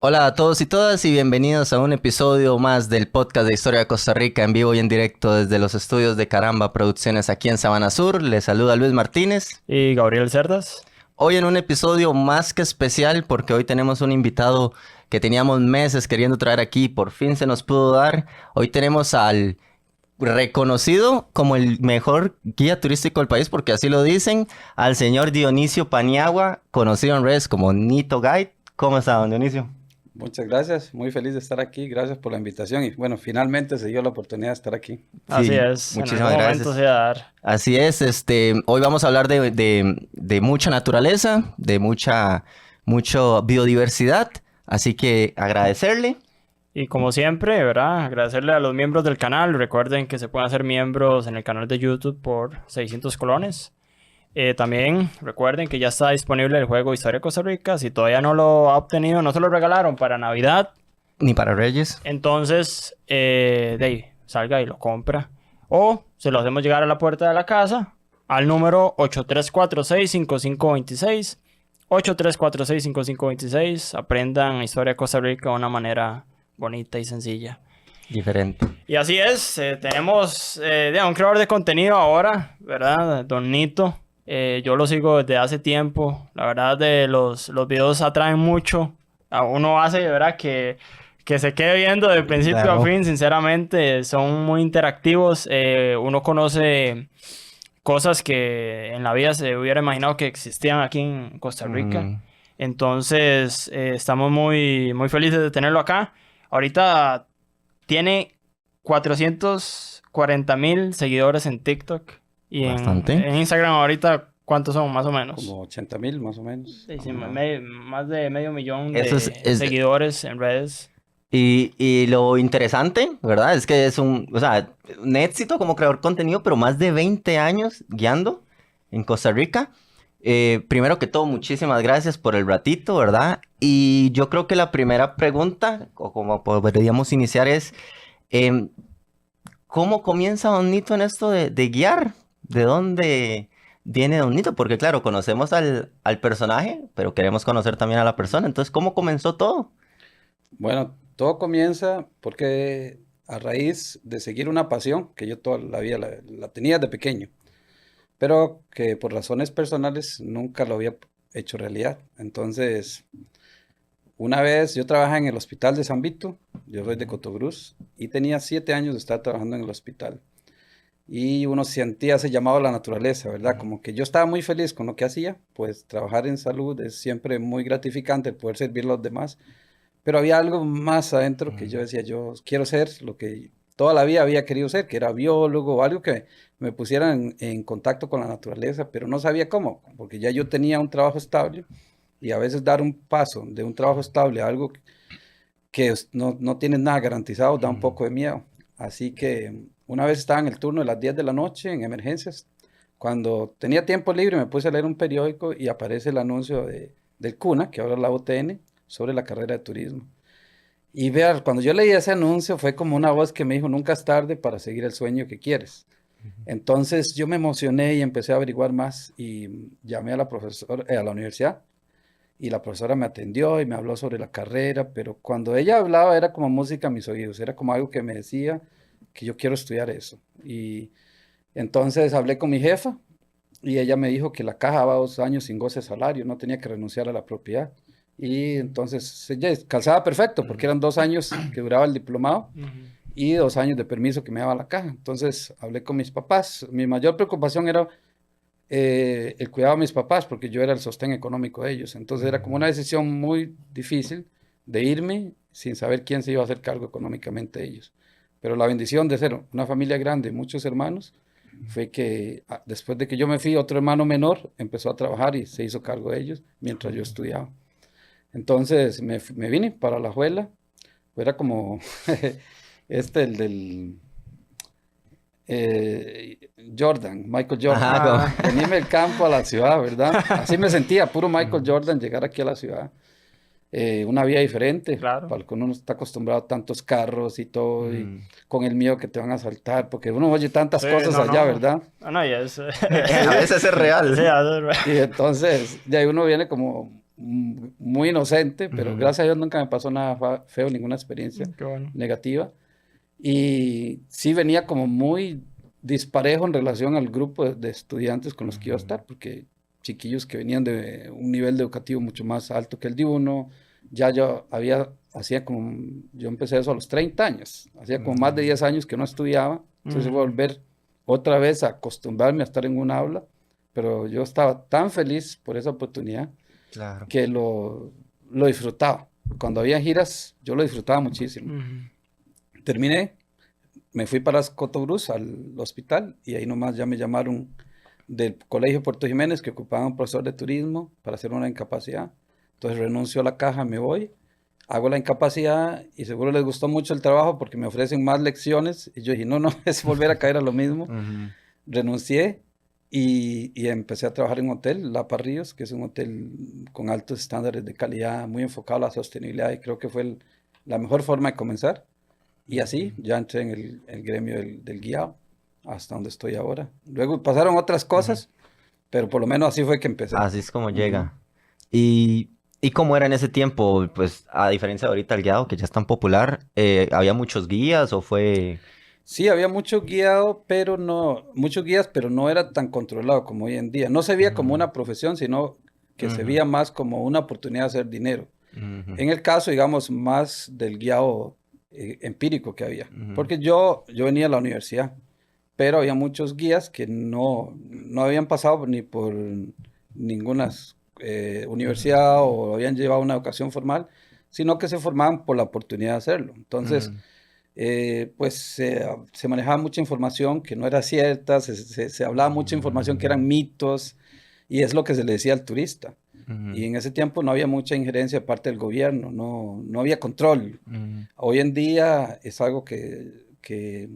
Hola a todos y todas y bienvenidos a un episodio más del podcast de Historia de Costa Rica en vivo y en directo desde los estudios de Caramba Producciones aquí en Sabana Sur. Les saluda Luis Martínez. Y Gabriel Cerdas. Hoy en un episodio más que especial porque hoy tenemos un invitado que teníamos meses queriendo traer aquí y por fin se nos pudo dar. Hoy tenemos al reconocido como el mejor guía turístico del país porque así lo dicen, al señor Dionisio Paniagua, conocido en redes como Nito Guide. ¿Cómo está, don Dionisio? Muchas gracias, muy feliz de estar aquí, gracias por la invitación y bueno, finalmente se dio la oportunidad de estar aquí. Así Sí, es, en algún muchísimas momento gracias. se va a dar. Así es, hoy vamos a hablar de mucha naturaleza, mucha biodiversidad, así que agradecerle. Y como siempre, ¿verdad? Agradecerle a los miembros del canal. Recuerden que se pueden hacer miembros en el canal de YouTube por 600 colones. También recuerden que ya está disponible el juego Historia de Costa Rica. Si todavía no lo ha obtenido, no se lo regalaron para Navidad. Ni para Reyes. Entonces, de ahí, salga y lo compra. O se lo hacemos llegar a la puerta de la casa al número 8346-5526. 8346-5526. Aprendan historia de Costa Rica de una manera bonita y sencilla. Diferente. Y así es, tenemos un creador de contenido ahora, ¿verdad? Don Nito. Yo lo sigo desde hace tiempo. La verdad, los videos atraen mucho. A uno hace, ¿verdad? Que se quede viendo de principio Claro. a fin, sinceramente. Son muy interactivos. Uno conoce cosas que en la vida se hubiera imaginado que existían aquí en Costa Rica. Mm, Entonces, estamos muy, muy felices de tenerlo acá. Ahorita tiene 440,000 seguidores en TikTok. Y Bastante. en Instagram ahorita, ¿cuántos son más o menos? Como 80,000 más o menos. Sí, sí, Ajá. más de medio millón Eso de seguidores en redes. y lo interesante, ¿verdad? Es que es un éxito como creador de contenido, pero más de 20 años guiando en Costa Rica. Primero que todo, muchísimas gracias por el ratito, ¿verdad? Y yo creo que la primera pregunta, o como podríamos iniciar, es em, ¿cómo comienza Don Nito en esto de guiar? ¿De dónde viene Don Nito? Porque claro, conocemos al personaje, pero queremos conocer también a la persona. Entonces, ¿cómo comenzó todo? Bueno, todo comienza porque a raíz de seguir una pasión que yo toda la vida la tenía de pequeño, pero que por razones personales nunca lo había hecho realidad. Entonces, una vez yo trabajaba en el hospital de San Vito, yo soy de Cotobruz, y tenía 7 años de estar trabajando en el hospital. Y uno sentía ese llamado a la naturaleza, ¿verdad? Como que yo estaba muy feliz con lo que hacía, pues trabajar en salud es siempre muy gratificante el poder servir a los demás, pero había algo más adentro que yo decía, yo quiero ser lo que toda la vida había querido ser, que era biólogo o algo que me pusiera en contacto con la naturaleza, pero no sabía cómo, porque ya yo tenía un trabajo estable y a veces dar un paso de un trabajo estable a algo que no tienes nada garantizado da un poco de miedo. Así que una vez estaba en el turno de las 10 de la noche en emergencias. Cuando tenía tiempo libre me puse a leer un periódico y aparece el anuncio del CUNA, que ahora es la UTN, sobre la carrera de turismo. Y vean, cuando yo leí ese anuncio fue como una voz que me dijo, nunca es tarde para seguir el sueño que quieres. Entonces yo me emocioné y empecé a averiguar más y llamé a la profesora, a la universidad y la profesora me atendió y me habló sobre la carrera, pero cuando ella hablaba era como música a mis oídos, era como algo que me decía que yo quiero estudiar eso. Y entonces hablé con mi jefa y ella me dijo que la caja daba 2 años sin goce de salario, no tenía que renunciar a la propiedad. Y entonces ella calzaba perfecto porque eran 2 años que duraba el diplomado Ujú. y 2 años de permiso que me daba la caja. Entonces hablé con mis papás. Mi mayor preocupación era el cuidado de mis papás, porque yo era el sostén económico de ellos. Entonces era como una decisión muy difícil de irme sin saber quién se iba a hacer cargo económicamente de ellos. Pero la bendición de ser una familia grande, muchos hermanos, fue que después de que yo me fui, otro hermano menor empezó a trabajar y se hizo cargo de ellos mientras yo estudiaba. Entonces me vine para la Alajuela, era como el del Jordan, Michael Jordan. Ajá, Ah, Venirme del campo a la ciudad, ¿verdad? Así me sentía, puro Michael Jordan, llegar aquí a la ciudad. Una vida diferente, claro. para el que uno no está acostumbrado a tantos carros y todo, y Mm. con el miedo que te van a asaltar, porque uno oye tantas Sí, cosas no, allá, no. ¿verdad? No, no, y es... A veces es Sí, real. es verdad. Y entonces, de ahí uno viene como muy inocente, pero Ujú. gracias a Dios nunca me pasó nada feo, ninguna experiencia Qué bueno. negativa. Y sí venía como muy disparejo en relación al grupo de estudiantes con los que iba a estar, porque chiquillos que venían de un nivel educativo mucho más alto que el de uno, ya yo empecé eso a los 30 años, hacía como más de 10 años que no estudiaba, entonces voy a volver otra vez a acostumbrarme a estar en un aula, pero yo estaba tan feliz por esa oportunidad Claro. que lo disfrutaba. Cuando había giras, yo lo disfrutaba muchísimo. Ujú. Terminé, me fui para Cotobruz al hospital y ahí nomás ya me llamaron del Colegio Puerto Jiménez que ocupaba un profesor de turismo para hacer una incapacidad. Entonces renuncio a la caja, me voy, hago la incapacidad y seguro les gustó mucho el trabajo porque me ofrecen más lecciones y yo dije, no, no, es volver a caer a lo mismo. Ujú. Renuncié y empecé a trabajar en un hotel, La Parrillos, que es un hotel con altos estándares de calidad, muy enfocado a la sostenibilidad y creo que fue la mejor forma de comenzar. Y así ya entré en el gremio del guiado hasta donde estoy ahora. Luego pasaron otras Ujú. cosas, pero por lo menos así fue que empecé. Así es como Ujú. llega. ¿Y, y cómo era en ese tiempo? Pues a diferencia de ahorita el guiado, que ya es tan popular, ¿había muchos guías o fue...? Sí, había mucho guiado, pero no, muchos guías, pero no era tan controlado como hoy en día. No se veía como Ujú. una profesión, sino que se Ujú. veía más como una oportunidad de hacer dinero. Ujú. En el caso, digamos, más del guiado empírico que había. Ujú. Porque yo venía a la universidad, pero había muchos guías que no habían pasado ni por ninguna universidad o habían llevado una educación formal, sino que se formaban por la oportunidad de hacerlo. Entonces, Ujú. pues se manejaba mucha información que no era cierta, se hablaba mucha información que eran mitos, y es lo que se le decía al turista. Ujú. Y en ese tiempo no había mucha injerencia de parte del gobierno, no había control. Ujú. Hoy en día es algo que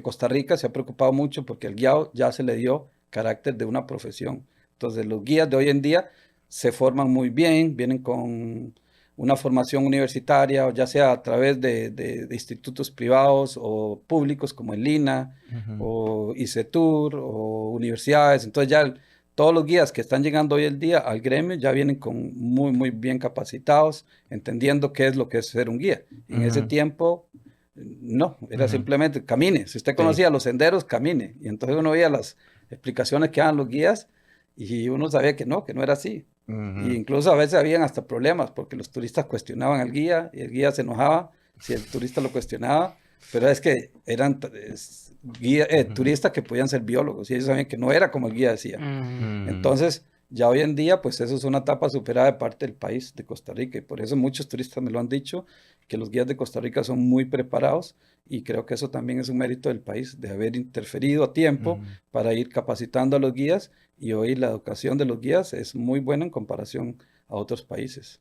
Costa Rica se ha preocupado mucho porque el guiado ya se le dio carácter de una profesión. Entonces los guías de hoy en día se forman muy bien, vienen con una formación universitaria, o ya sea a través de institutos privados o públicos como el Lina Ujú. o ICETUR o universidades. Entonces ya todos los guías que están llegando hoy en día al gremio ya vienen con muy bien capacitados, entendiendo qué es lo que es ser un guía. En ese Ujú. tiempo, no, era Ujú. simplemente camine. Si usted Sí. conocía los senderos, camine. Y entonces uno veía las explicaciones que daban los guías y uno sabía que no era así. Y Ujú. incluso a veces habían hasta problemas porque los turistas cuestionaban al guía y el guía se enojaba si el turista lo cuestionaba, pero es que eran Ujú. turistas que podían ser biólogos y ellos sabían que no era como el guía decía. Ujú. Ujú. Entonces, ya hoy en día, pues eso es una etapa superada de parte del país, de Costa Rica, y por eso muchos turistas me lo han dicho, que los guías de Costa Rica son muy preparados, y creo que eso también es un mérito del país, de haber interferido a tiempo Ujú. para ir capacitando a los guías, y hoy la educación de los guías es muy buena en comparación a otros países.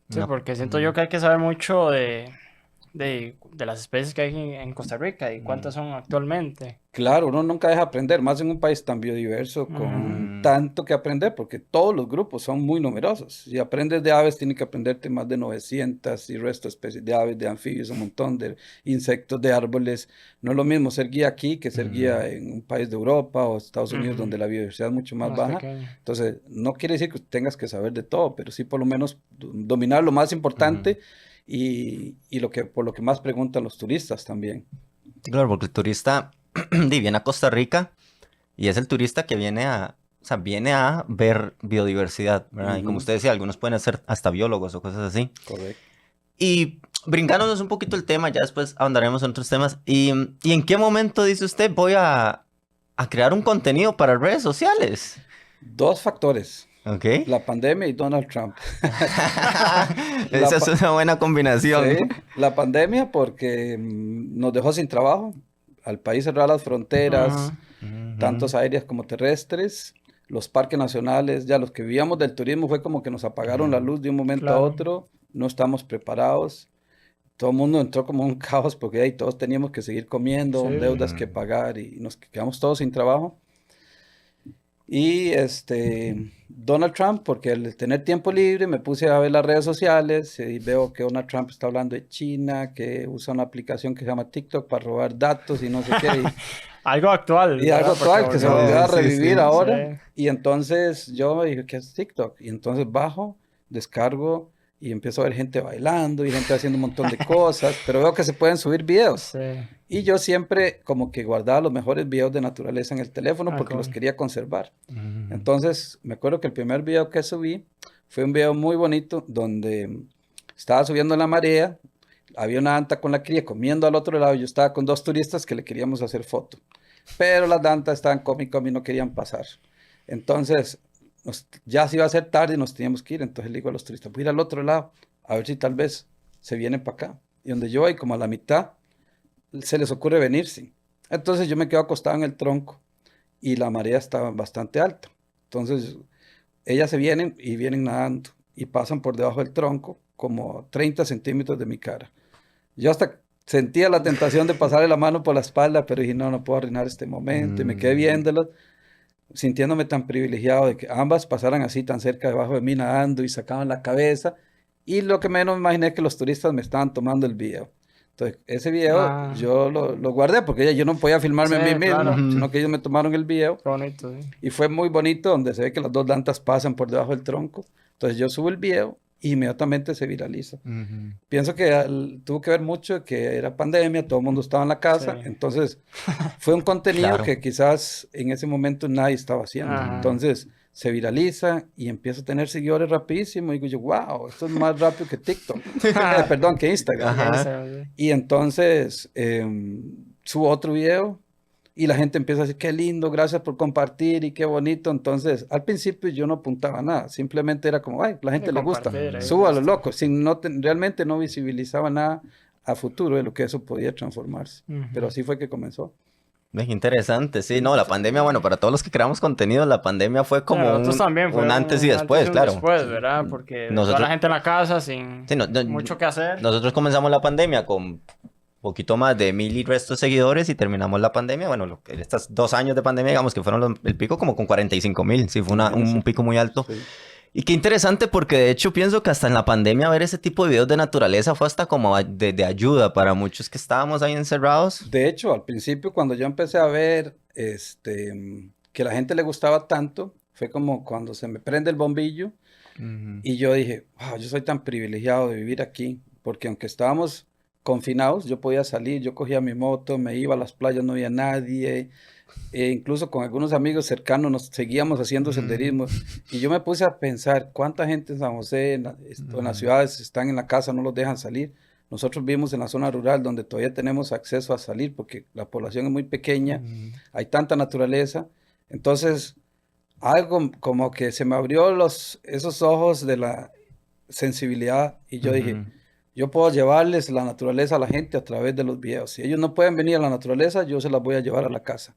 Sí, No. porque siento yo Ujú. que hay que saber mucho de las especies que hay en Costa Rica y Ujú. cuántas son actualmente. Claro, uno nunca deja aprender, más en un país tan biodiverso, Ujú. con Ujú. tanto que aprender, porque todos los grupos son muy numerosos. Si aprendes de aves, tienes que aprenderte más de 900 y resto de especies de aves, de anfibios, un montón de insectos, de árboles. No es lo mismo ser guía aquí que ser Ujú. guía en un país de Europa o Estados Unidos, Ujú. donde la biodiversidad es mucho más Más baja. pequeño. Entonces, no quiere decir que tengas que saber de todo, pero sí por lo menos dominar lo más Ujú. importante y por lo que más preguntan los turistas también. Sí, claro, porque el turista viene a Costa Rica y es el turista que viene o sea, viene a ver biodiversidad, ¿verdad? Y como Ujú, usted decía, algunos pueden ser hasta biólogos o cosas así. correcto. Y brincándonos un poquito el tema, ya después ahondaremos en otros temas. ¿Y en qué momento dice usted voy a crear un contenido para redes sociales? Dos factores, ¿Ok? la pandemia y Donald Trump. Esa La, es pa- una buena combinación. sí, la pandemia porque nos dejó sin trabajo, al país cerrar las Ujú. fronteras, Ujú. tantos aéreas como terrestres, los parques nacionales, ya los que vivíamos del turismo fue como que nos apagaron la Ujú. luz de un momento a Claro. otro, no estamos preparados, todo el mundo entró como un caos porque ahí todos teníamos que seguir comiendo, Sí. deudas que pagar y nos quedamos todos sin trabajo. Y Donald Trump, porque al tener tiempo libre me puse a ver las redes sociales y veo que Donald Trump está hablando de China, que usa una aplicación que se llama TikTok para robar datos y no sé qué, Algo actual, y algo ¿verdad? Porque actual que se volvió volvió. a Sí, revivir sí. Sí. ahora. Y entonces yo me dije, ¿qué es TikTok? Y entonces bajo, descargo y empiezo a ver gente bailando y gente haciendo un montón de cosas, pero veo que se pueden subir videos. Sí. Y yo siempre como que guardaba los mejores videos de naturaleza en el teléfono porque los quería conservar. Entonces, me acuerdo que el primer video que subí fue un video muy bonito donde estaba subiendo la marea, había una anta con la cría comiendo al otro lado, yo estaba con 2 turistas que le queríamos hacer foto, pero las antas estaban comiendo y no querían pasar. Entonces, ya se iba a hacer tarde y nos teníamos que ir, entonces le digo a los turistas, voy a ir al otro lado, a ver si tal vez se vienen para acá. Y donde yo voy, como a la mitad, se les ocurre venirse. Entonces yo me quedo acostado en el tronco y la marea estaba bastante alta. Entonces ellas se vienen y vienen nadando y pasan por debajo del tronco como 30 centímetros de mi cara. Yo hasta sentía la tentación de pasarle la mano por la espalda, pero dije, no, no puedo arruinar este momento. Y me quedé viéndolos, sintiéndome tan privilegiado de que ambas pasaran así tan cerca debajo de mí nadando y sacaban la cabeza. Y lo que menos me imaginé es que los turistas me estaban tomando el video. Entonces, ese video yo lo guardé porque yo no podía filmarme a mí mismo, claro. sino que ellos me tomaron el video. Qué bonito, sí. Y fue muy bonito donde se ve que las 2 lantas pasan por debajo del tronco. Entonces yo subo el video y inmediatamente se viraliza. Pienso que tuvo que ver mucho que era pandemia, todo el mundo estaba en la casa. Sí. Entonces fue un contenido Claro. que quizás en ese momento nadie estaba haciendo. Ajá. Entonces se viraliza y empiezo a tener seguidores rapidísimo. Y digo yo, wow, esto es más rápido que TikTok. Perdón, que Instagram. Ajá. Sí. Y entonces subo otro video y la gente empieza a decir, qué lindo, gracias por compartir y qué bonito. Entonces, al principio yo no apuntaba nada, simplemente era como, ay, la gente le gusta, compartir, ahí subo a lo listo. loco, sin realmente no visibilizaba nada a futuro de lo que eso podía transformarse. Ujú. Pero así fue que comenzó. Qué interesante, sí, no, la pandemia, bueno, para todos los que creamos contenido, la pandemia fue como Nosotros también fue un antes y después, un claro. después, ¿verdad? Porque toda Nosotros- la gente en la casa sin Sí, mucho que hacer. Nosotros comenzamos la pandemia con poquito más de 1000 y restos seguidores y terminamos la pandemia, bueno, estos 2 años de pandemia, digamos que fueron el pico como con 45,000, sí, fue un pico muy alto. Sí. Y qué interesante porque de hecho pienso que hasta en la pandemia ver ese tipo de videos de naturaleza fue hasta como de ayuda para muchos que estábamos ahí encerrados. De hecho, al principio cuando yo empecé a ver que la gente le gustaba tanto, fue como cuando se me prende el bombillo y yo dije, wow, yo soy tan privilegiado de vivir aquí, porque aunque estábamos confinados, yo podía salir, yo cogía mi moto, me iba a las playas, no había nadie, incluso con algunos amigos cercanos nos seguíamos haciendo senderismo y yo me puse a pensar cuánta gente en San José, en las ciudades están en la casa, no los dejan salir. Nosotros vivimos en la zona rural donde todavía tenemos acceso a salir porque la población es muy pequeña, hay tanta naturaleza, entonces algo como que se me abrió esos ojos de la sensibilidad y yo dije, yo puedo llevarles la naturaleza a la gente a través de los videos. Si ellos no pueden venir a la naturaleza, yo se las voy a llevar a la casa.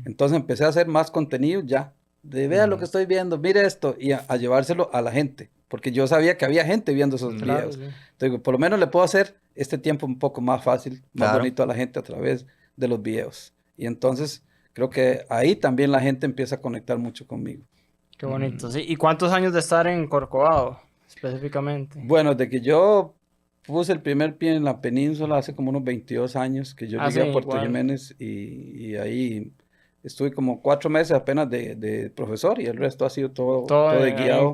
Entonces empecé a hacer más contenido ya, de vea lo que estoy viendo, mire esto, y a llevárselo a la gente, porque yo sabía que había gente viendo esos Claro, videos. sí. Entonces, por lo menos le puedo hacer este tiempo un poco más fácil, más Claro. bonito a la gente a través de los videos. Y entonces creo que ahí también la gente empieza a conectar mucho conmigo. Qué bonito, sí. ¿Y cuántos años de estar en Corcovado, específicamente? Bueno, de que yo puse el primer pie en la península hace como unos 22 años que yo Ah, llegué sí, a Puerto igual. Jiménez y ahí estuve como 4 meses apenas de profesor y el resto ha sido todo de guiado. En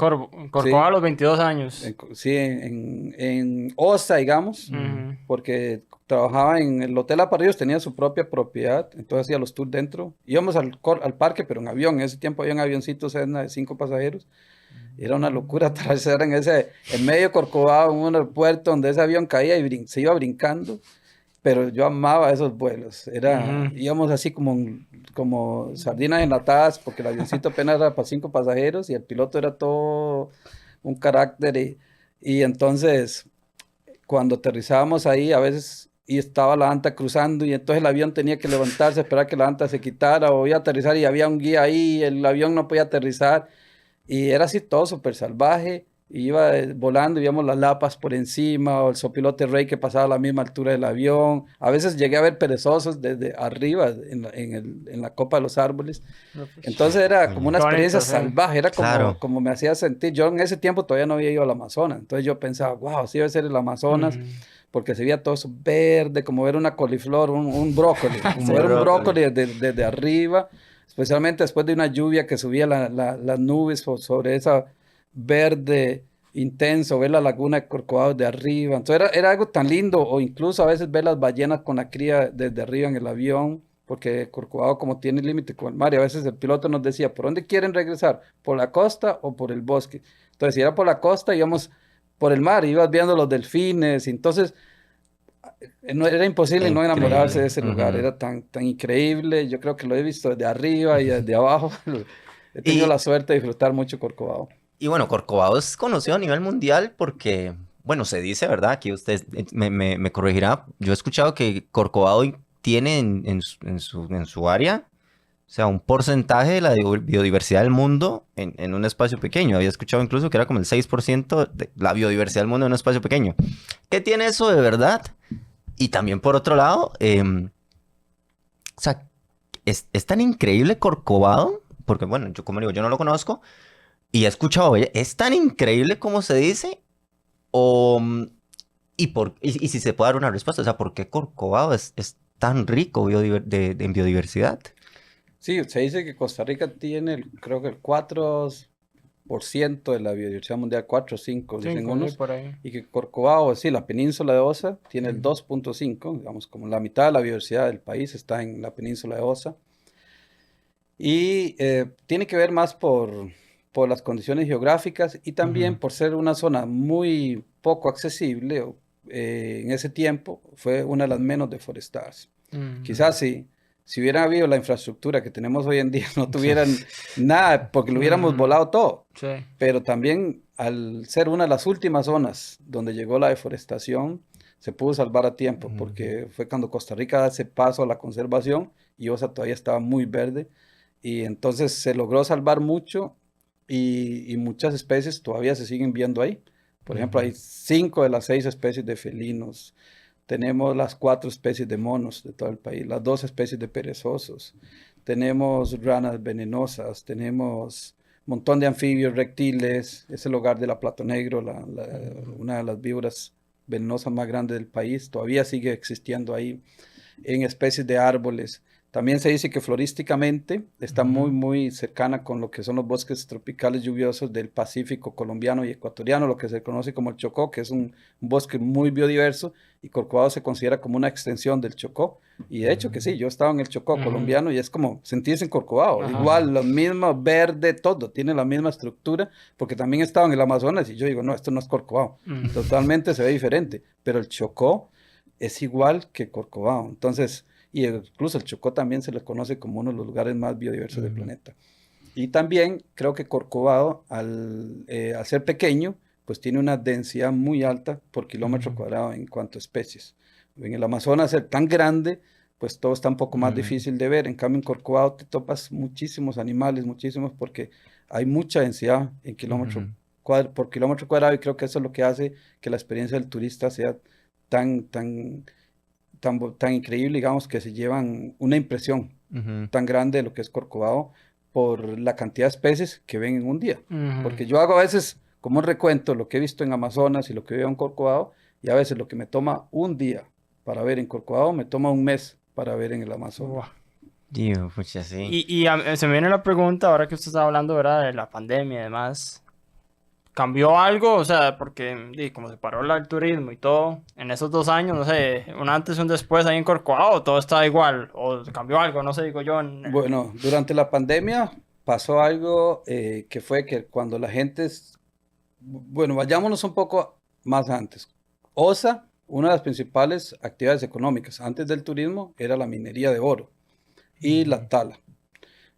Corcovado a los 22 años. Sí, en OSA, digamos, Ujú. porque trabajaba en el Hotel Aparrillos, tenía su propia propiedad, entonces hacía los tours dentro. Íbamos al parque, pero en avión. En ese tiempo había un avioncito Cessna de 5 pasajeros. Era una locura atravesar en medio de Corcovado, en un aeropuerto donde ese avión caía y se iba brincando. Pero yo amaba esos vuelos. Íbamos así como sardinas enlatadas, porque el avioncito apenas era para 5 pasajeros y el piloto era todo un carácter. Y entonces, cuando aterrizábamos ahí, a veces y estaba la anta cruzando y entonces el avión tenía que levantarse, esperar que la anta se quitara o iba a aterrizar y había un guía ahí, el avión no podía aterrizar. Y era así todo súper salvaje. Y iba volando y veíamos las lapas por encima, o el sopilote rey que pasaba a la misma altura del avión. A veces llegué a ver perezosos desde arriba, en la copa de los árboles. Entonces era como una Qué bonito, experiencia sí. salvaje, era Claro. como me hacía sentir. Yo en ese tiempo todavía no había ido al Amazonas, entonces yo pensaba, wow, sí debe ser el Amazonas, porque se veía todo eso verde, como ver una coliflor, un brócoli. Se ver un brócoli desde arriba, especialmente después de una lluvia que subía las nubes sobre esa verde intenso ver la laguna de Corcovado de arriba. Entonces era algo tan lindo, o incluso a veces ver las ballenas con la cría desde arriba en el avión, porque Corcovado como tiene límite con el mar, y a veces el piloto nos decía, ¿por dónde quieren regresar? ¿Por la costa o por el bosque? Entonces, si era por la costa, íbamos por el mar, ibas viendo los delfines, y entonces no, era imposible no enamorarse de Increíble. ese lugar, Ujú. era tan, tan increíble, yo creo que lo he visto desde arriba y desde abajo, he tenido la Y, suerte de disfrutar mucho Corcovado. y bueno, Corcovado es conocido a nivel mundial porque, bueno, se dice, ¿verdad? Aquí usted me corregirá. Yo he escuchado que Corcovado tiene en su área, o sea, un porcentaje de la biodiversidad del mundo en un espacio pequeño. Había escuchado incluso que era como el 6% de la biodiversidad del mundo en un espacio pequeño. ¿Qué tiene eso de verdad? Y también por otro lado, o sea, es tan increíble Corcovado, porque bueno, yo como digo, yo no lo conozco, y he escuchado, oye, es tan increíble como se dice, o, y si se puede dar una respuesta, o sea, ¿por qué Corcovado es tan rico en biodiversidad? Sí, se dice que Costa Rica tiene, creo que el 4% de la biodiversidad mundial, 4 o 5, dicen 5, sí, unos, por ahí. y que Corcovado, sí, la península de Osa, tiene el Ujú. 2,5, digamos, como la mitad de la biodiversidad del país está en la península de Osa. Y tiene que ver más por las condiciones geográficas y también Ujú. por ser una zona muy poco accesible. En ese tiempo fue una de las menos deforestadas. Ujú. Quizás si hubiera habido la infraestructura que tenemos hoy en día, no Sí. tuvieran nada, porque lo hubiéramos Ujú. volado todo. Sí. Pero también al ser una de las últimas zonas donde llegó la deforestación, se pudo salvar a tiempo, Ujú. porque fue cuando Costa Rica da ese paso a la conservación y Osa todavía estaba muy verde. Y entonces se logró salvar mucho y muchas especies todavía se siguen viendo ahí. Por ejemplo, Ujú. hay 5 de las 6 especies de felinos. Tenemos las 4 especies de monos de todo el país, las 2 especies de perezosos. Tenemos ranas venenosas, tenemos un montón de anfibios, reptiles. Es el hogar de la plato negro, Ujú. una de las víboras venenosas más grandes del país. Todavía sigue existiendo ahí en especies de árboles. También se dice que florísticamente está muy, Ujú. muy cercana con lo que son los bosques tropicales lluviosos del Pacífico colombiano y ecuatoriano, lo que se conoce como el Chocó, que es un bosque muy biodiverso, y Corcovado se considera como una extensión del Chocó. Y de hecho que sí, yo he estado en el Chocó Ujú. colombiano y es como sentirse en Corcovado. Ajá. Igual, lo mismo, verde, todo, tiene la misma estructura, porque también he estado en el Amazonas y yo digo, no, esto no es Corcovado. Ujú. Totalmente se ve diferente, pero el Chocó es igual que Corcovado. Entonces, y incluso el Chocó también se le conoce como uno de los lugares más biodiversos del Ujú. planeta. Y también creo que Corcovado, al ser pequeño, pues tiene una densidad muy alta por kilómetro Ujú. cuadrado en cuanto a especies. En el Amazonas, ser tan grande, pues todo está un poco más Ujú. difícil de ver. En cambio, en Corcovado te topas muchísimos animales, muchísimos, porque hay mucha densidad en Ujú. por kilómetro cuadrado, y creo que eso es lo que hace que la experiencia del turista sea tan, tan tan increíble, digamos, que se llevan una impresión Ujú. tan grande de lo que es Corcovado por la cantidad de especies que ven en un día. Ujú. Porque yo hago a veces como un recuento lo que he visto en Amazonas y lo que veo en Corcovado, y a veces lo que me toma un día para ver en Corcovado me toma un mes para ver en el Amazonas. Buah. Dios, pucha, sí. Se me viene la pregunta, ahora que usted está hablando, ¿verdad? De la pandemia y demás. ¿Cambió algo? O sea, porque como se paró el turismo y todo, en esos 2 años, no sé, un antes y un después ahí en Corcovado, todo está igual, o cambió algo, no sé, digo yo. Bueno, durante la pandemia pasó algo que fue que cuando la gente bueno, vayámonos un poco más antes. OSA, una de las principales actividades económicas antes del turismo era la minería de oro y Ujú. la tala.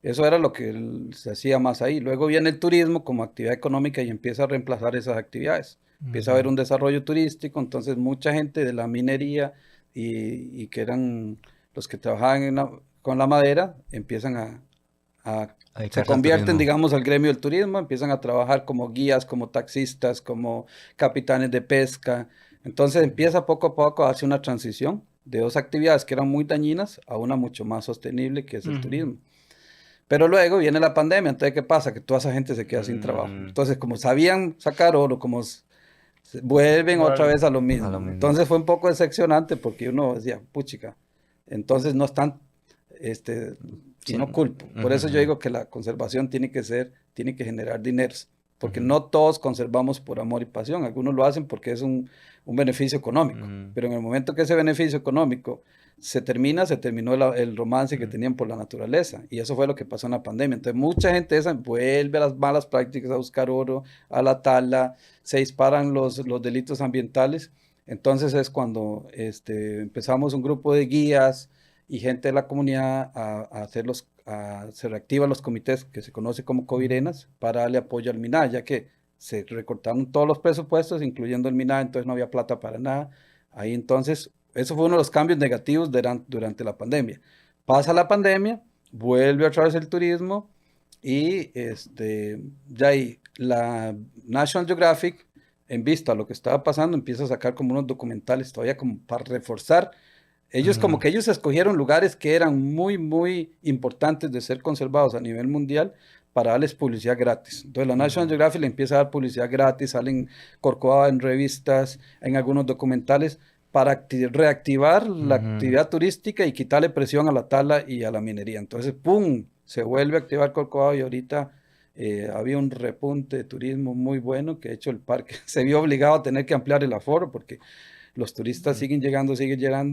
Eso era lo que se hacía más ahí. Luego viene el turismo como actividad económica y empieza a reemplazar esas actividades. Empieza a haber Ujú. un desarrollo turístico, entonces mucha gente de la minería y que eran los que trabajaban con la madera empiezan a A se dedicarse al convierten, turismo. digamos, al gremio del turismo, empiezan a trabajar como guías, como taxistas, como capitanes de pesca. Entonces empieza poco a poco a hacer una transición de 2 actividades que eran muy dañinas a una mucho más sostenible, que es el Ujú. turismo. Pero luego viene la pandemia, entonces ¿qué pasa? Que toda esa gente se queda sin trabajo. Mm, Entonces, como sabían sacar oro, vuelven otra Vale. vez a lo a lo mismo. mismo. Entonces fue un poco decepcionante porque uno decía, puchica, entonces no están, y Sí. no culpo. Por eso yo Ujú. digo que la conservación tiene que generar dineros. porque no todos conservamos por amor y pasión, algunos lo hacen porque es un beneficio económico, pero en el momento que ese beneficio económico se terminó el romance que tenían por la naturaleza, y eso fue lo que pasó en la pandemia. Entonces mucha gente esa vuelve a las malas prácticas, a buscar oro, a la tala, se disparan los delitos ambientales. Entonces es cuando empezamos un grupo de guías y gente de la comunidad se reactivan los comités que se conoce como covirenas para darle apoyo al MINAE, ya que se recortaron todos los presupuestos, incluyendo el MINAE, entonces no había plata para nada. Ahí entonces, eso fue uno de los cambios negativos durante la pandemia. Pasa la pandemia, vuelve otra vez el turismo y ya ahí la National Geographic, en vista a lo que estaba pasando, empieza a sacar como unos documentales todavía como para reforzar. Ellos como que ellos escogieron lugares que eran muy, muy importantes de ser conservados a nivel mundial para darles publicidad gratis. Entonces la National Geographic le empieza a dar publicidad gratis, salen Corcovado en revistas, en algunos documentales, para reactivar la actividad turística y quitarle presión a la tala y a la minería. Entonces, ¡pum!, se vuelve a activar Corcovado y ahorita había un repunte de turismo muy bueno, que de hecho el parque se vio obligado a tener que ampliar el aforo porque los turistas siguen llegando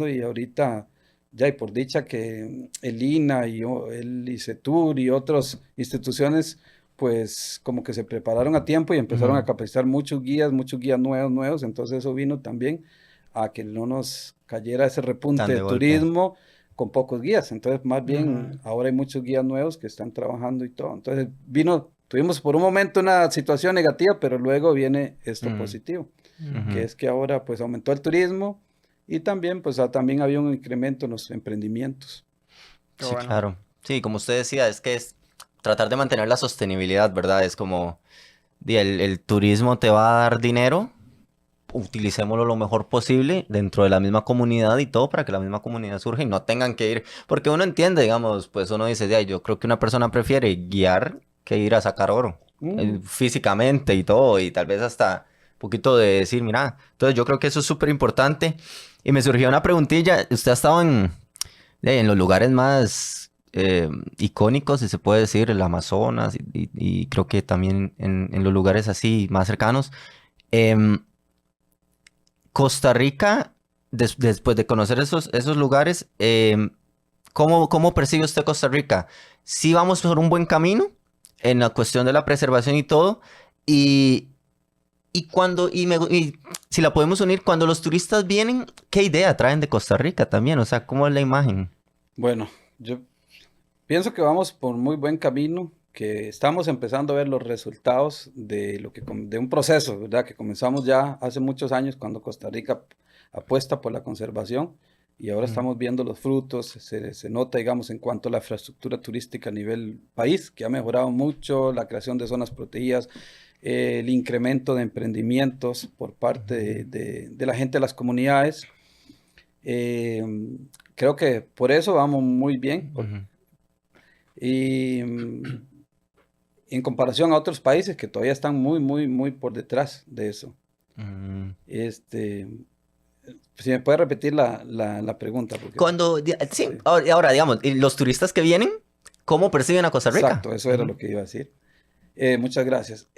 y ahorita ya y por dicha que el INA y el ICETUR y otras instituciones pues como que se prepararon a tiempo y empezaron a capacitar muchos guías nuevos, entonces eso vino también a que no nos cayera ese repunte de turismo con pocos guías. Entonces, más bien, ahora hay muchos guías nuevos que están trabajando y todo. Entonces, tuvimos por un momento una situación negativa, pero luego viene esto positivo, que es que ahora pues aumentó el turismo y también pues también había un incremento en los emprendimientos. Sí, claro. Sí, como usted decía, es que es tratar de mantener la sostenibilidad, ¿verdad? Es como, el turismo te va a dar dinero, utilicémoslo lo mejor posible dentro de la misma comunidad y todo para que la misma comunidad surja y no tengan que ir, porque uno entiende, digamos, pues uno dice, yo creo que una persona prefiere guiar que ir a sacar oro, físicamente y todo, y tal vez hasta un poquito de decir, mira, entonces yo creo que eso es súper importante. Y me surgió una preguntilla, usted ha estado en los lugares más icónicos, si se puede decir, el Amazonas y creo que también en los lugares así más cercanos. Em, Costa Rica, después de conocer esos lugares, ¿cómo percibe usted Costa Rica? ¿Sí vamos por un buen camino en la cuestión de la preservación y todo? Y si la podemos unir, cuando los turistas vienen, ¿qué idea traen de Costa Rica también? O sea, ¿cómo es la imagen? Bueno, yo pienso que vamos por muy buen camino, que estamos empezando a ver los resultados de un proceso, ¿verdad? Que comenzamos ya hace muchos años cuando Costa Rica apuesta por la conservación y ahora estamos viendo los frutos, se nota, digamos, en cuanto a la infraestructura turística a nivel país, que ha mejorado mucho, la creación de zonas protegidas, el incremento de emprendimientos por parte de la gente de las comunidades. Creo que por eso vamos muy bien. Y en comparación a otros países que todavía están muy, muy, muy por detrás de eso. Si me puede repetir la pregunta. Sí, ahora, digamos, los turistas que vienen, ¿cómo perciben a Costa Rica? Exacto, eso era lo que iba a decir. Muchas gracias.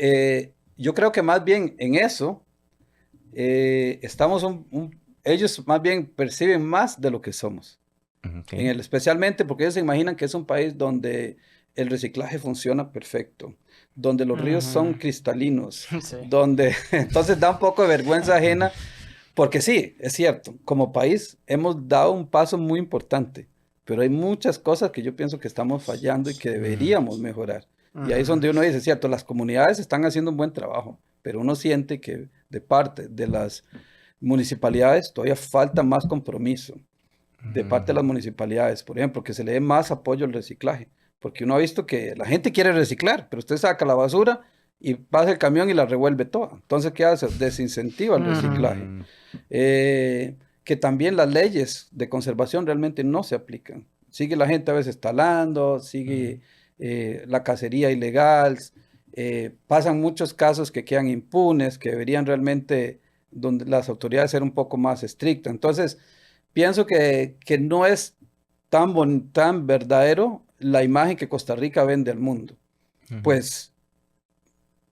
Yo creo que más bien en eso, ellos más bien perciben más de lo que somos. Especialmente porque ellos se imaginan que es un país donde el reciclaje funciona perfecto, donde los ríos son cristalinos, donde entonces da un poco de vergüenza ajena, porque sí, es cierto, como país hemos dado un paso muy importante, pero hay muchas cosas que yo pienso que estamos fallando y que deberíamos mejorar. Y ahí es donde uno dice, cierto, las comunidades están haciendo un buen trabajo, pero uno siente que de parte de las municipalidades todavía falta más compromiso. De parte de las municipalidades, por ejemplo, que se le dé más apoyo al reciclaje, porque uno ha visto que la gente quiere reciclar, pero usted saca la basura y pasa el camión y la revuelve toda. Entonces, ¿qué hace? Desincentiva el reciclaje. Que también las leyes de conservación realmente no se aplican. Sigue la gente a veces talando, sigue la cacería ilegal, pasan muchos casos que quedan impunes, que deberían realmente, donde las autoridades ser un poco más estrictas. Entonces, pienso que no es tan verdadero la imagen que Costa Rica vende al mundo. Pues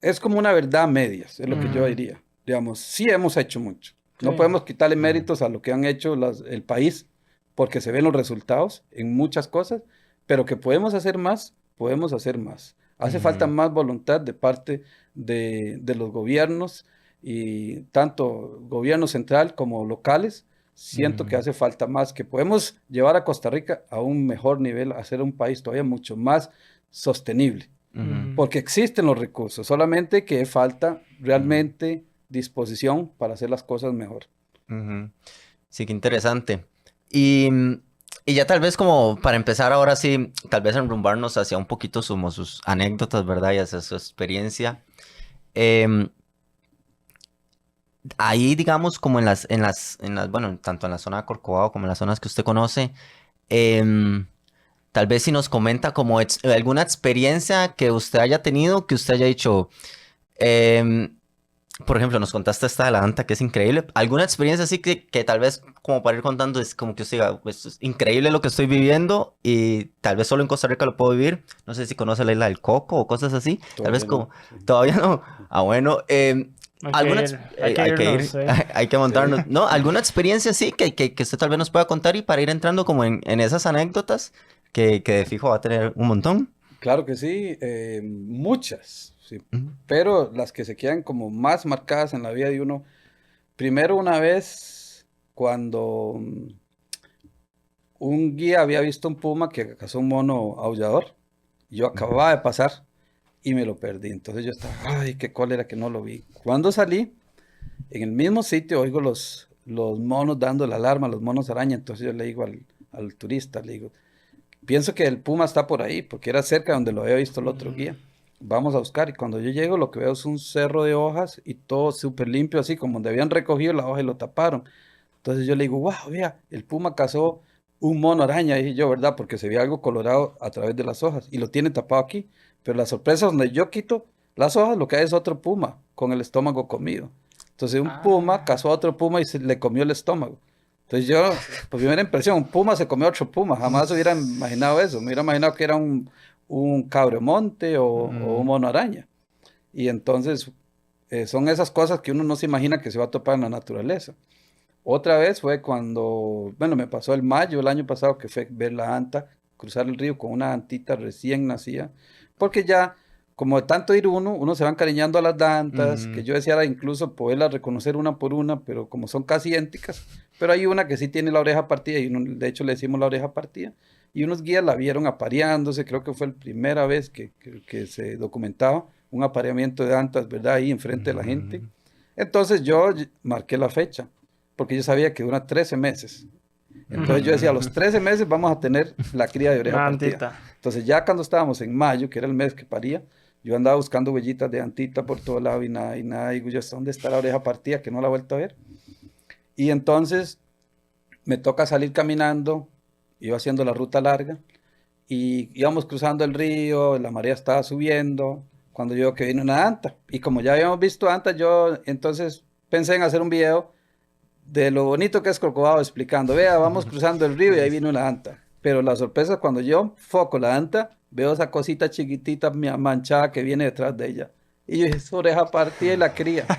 es como una verdad a medias, es lo que yo Ujú. diría. Digamos, sí hemos hecho mucho. No Sí. podemos quitarle méritos a lo que han hecho el país, porque se ven los resultados en muchas cosas, pero que podemos hacer más, podemos hacer más. Hace falta Ujú, más voluntad de parte de los gobiernos, y tanto gobierno central como locales. Siento que ujú, hace falta más, que podemos llevar a Costa Rica a un mejor nivel, a ser un país todavía mucho más sostenible. ujú, Ujú. Porque existen los recursos, solamente que falta ujú, realmente disposición para hacer las cosas mejor. ujú. Sí, qué interesante. Y, y ya tal vez como para empezar ahora sí, tal vez enrumbarnos hacia un poquito como sus anécdotas, ¿verdad? Y hacia su experiencia. Em, Ahí, digamos, como bueno, tanto en la zona de Corcovado como en las zonas que usted conoce, em, tal vez si nos comenta como alguna experiencia que usted haya tenido, que usted haya dicho, em, por ejemplo, nos contaste esta de la Anta, que es increíble. ¿Alguna experiencia así que tal vez como para ir contando es como que usted diga, pues es increíble lo que estoy viviendo y tal vez solo en Costa Rica lo puedo vivir? No sé si conoce la isla del Coco o cosas así. Tal vez Todavía como, no. Sí. todavía no. Ah, bueno, Hay que hay que irnos, ir, sí. hay que Sí. montarnos. ¿No? ¿Alguna experiencia así que usted tal vez nos pueda contar y para ir entrando como en esas anécdotas que de fijo va a tener un montón? Claro que sí, muchas, sí. Ujú, Pero las que se quedan como más marcadas en la vida de uno, primero una vez cuando un guía había visto un puma que cazó un mono aullador, yo ujú, acababa de pasar y me lo perdí. Entonces yo estaba, ay, qué cólera que no lo vi. Cuando salí, en el mismo sitio oigo los monos dando la alarma, los monos araña. Entonces yo le digo al turista, le digo, pienso que el puma está por ahí, porque era cerca donde lo había visto el otro Ujú. guía. Vamos a buscar. Y cuando yo llego, lo que veo es un cerro de hojas y todo súper limpio, así como donde habían recogido la hoja y lo taparon. Entonces yo le digo, wow, vea, el puma cazó un mono araña, dije yo, ¿verdad? Porque se veía algo colorado a través de las hojas y lo tiene tapado aquí. Pero la sorpresa es donde yo quito las hojas, lo que hay es otro puma con el estómago comido. Entonces un puma Ah, cazó a otro puma y se le comió el estómago. Entonces yo, por primera impresión, un puma se comió a otro puma. Jamás hubiera imaginado eso. Me hubiera imaginado que era un cabremonte o un mm, mono araña. Y entonces son esas cosas que uno no se imagina que se va a topar en la naturaleza. Otra vez fue cuando, bueno, me pasó el mayo el año pasado, que fue ver la anta, cruzar el río con una antita recién nacida, porque ya, como de tanto ir uno se va encariñando a las dantas, que ujú, yo deseara incluso poderlas reconocer una por una, pero como son casi idénticas, pero hay una que sí tiene la oreja partida, y de hecho le decimos la oreja partida, y unos guías la vieron apareándose, creo que fue la primera vez que se documentaba un apareamiento de dantas, ¿verdad? Ahí enfrente de la gente. ujú, Entonces yo marqué la fecha porque yo sabía que dura 13 meses. Entonces yo decía, a los ujú, 13 meses vamos a tener la cría de oreja una partida. antita. Entonces ya cuando estábamos en mayo, que era el mes que paría, yo andaba buscando huellitas de antita por todo lado y nada. Digo yo, ¿dónde está la oreja partida? Que no la he vuelto a ver. Y entonces me toca salir caminando, iba haciendo la ruta larga y íbamos cruzando el río, la marea estaba subiendo, cuando yo veo que viene una anta. Y como ya habíamos visto anta, yo entonces pensé en hacer un video de lo bonito que es Corcovado explicando, vea, vamos cruzando el río y ahí viene una anta. Pero la sorpresa es cuando yo foco la anta, veo esa cosita chiquitita manchada que viene detrás de ella. Y yo dije, es oreja partida y la cría.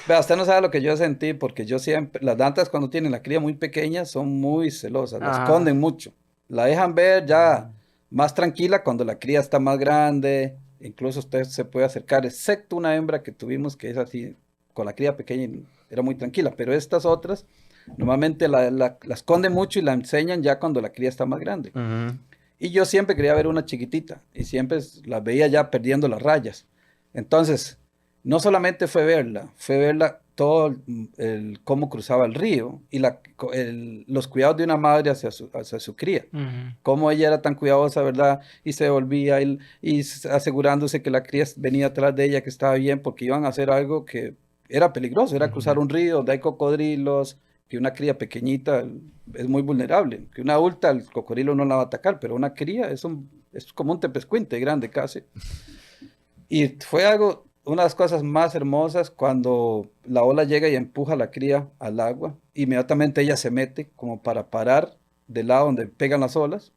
Vea, usted no sabe lo que yo sentí, porque yo siempre, las dantas cuando tienen la cría muy pequeña son muy celosas, la Ajá. esconden mucho. La dejan ver ya más tranquila cuando la cría está más grande. Incluso usted se puede acercar, excepto una hembra que tuvimos que es así, con la cría pequeña y era muy tranquila. Pero estas otras, normalmente la esconden mucho y la enseñan ya cuando la cría está más grande. ujú, Y yo siempre quería ver una chiquitita y siempre las veía ya perdiendo las rayas. Entonces, no solamente fue verla todo cómo cruzaba el río y los cuidados de una madre hacia su cría. Ujú. Cómo ella era tan cuidadosa, ¿verdad? Y se volvía asegurándose que la cría venía atrás de ella, que estaba bien, porque iban a hacer algo que era peligroso, era cruzar ujú, un río donde hay cocodrilos, que una cría pequeñita es muy vulnerable, que una adulta el cocodrilo no la va a atacar, pero una cría es como un tepezcuinte grande casi. Y fue algo, una de las cosas más hermosas cuando la ola llega y empuja a la cría al agua. Inmediatamente ella se mete como para parar del lado donde pegan las olas.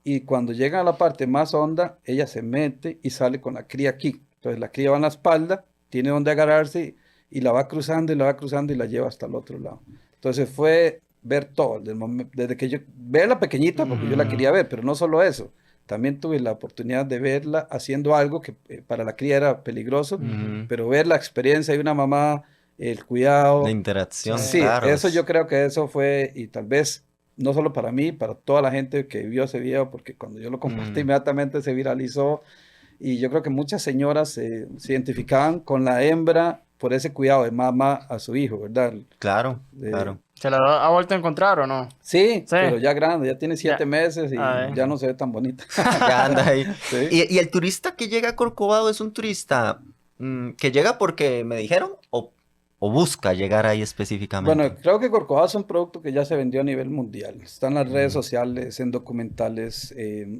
Y cuando llegan a la parte más honda, ella se mete y sale con la cría aquí. Entonces la cría va en la espalda, tiene donde agarrarse y la va cruzando y la va cruzando y la lleva hasta el otro lado. Entonces fue ver todo, desde que yo, verla pequeñita, porque yo la quería ver, pero no solo eso, también tuve la oportunidad de verla haciendo algo que para la cría era peligroso, pero ver la experiencia de una mamá, el La cuidado, interacción, sí, claro. eso yo creo que eso fue, y tal vez no solo para mí, para toda la gente que vio ese video, porque cuando yo lo compartí inmediatamente se viralizó, y yo creo que muchas señoras se identificaban con la hembra por ese cuidado de mamá a su hijo, ¿verdad? Claro, De- claro. ¿Se la ha vuelto a encontrar o no? Sí, Sí. pero ya grande, ya tiene 7 Ya. meses y Ay. ya no se ve tan bonita. Ya anda ahí. Sí. ¿Y el turista que llega a Corcovado es un turista que llega porque me dijeron o busca llegar ahí específicamente? Bueno, creo que Corcovado es un producto que ya se vendió a nivel mundial. Está en las redes sociales, en documentales.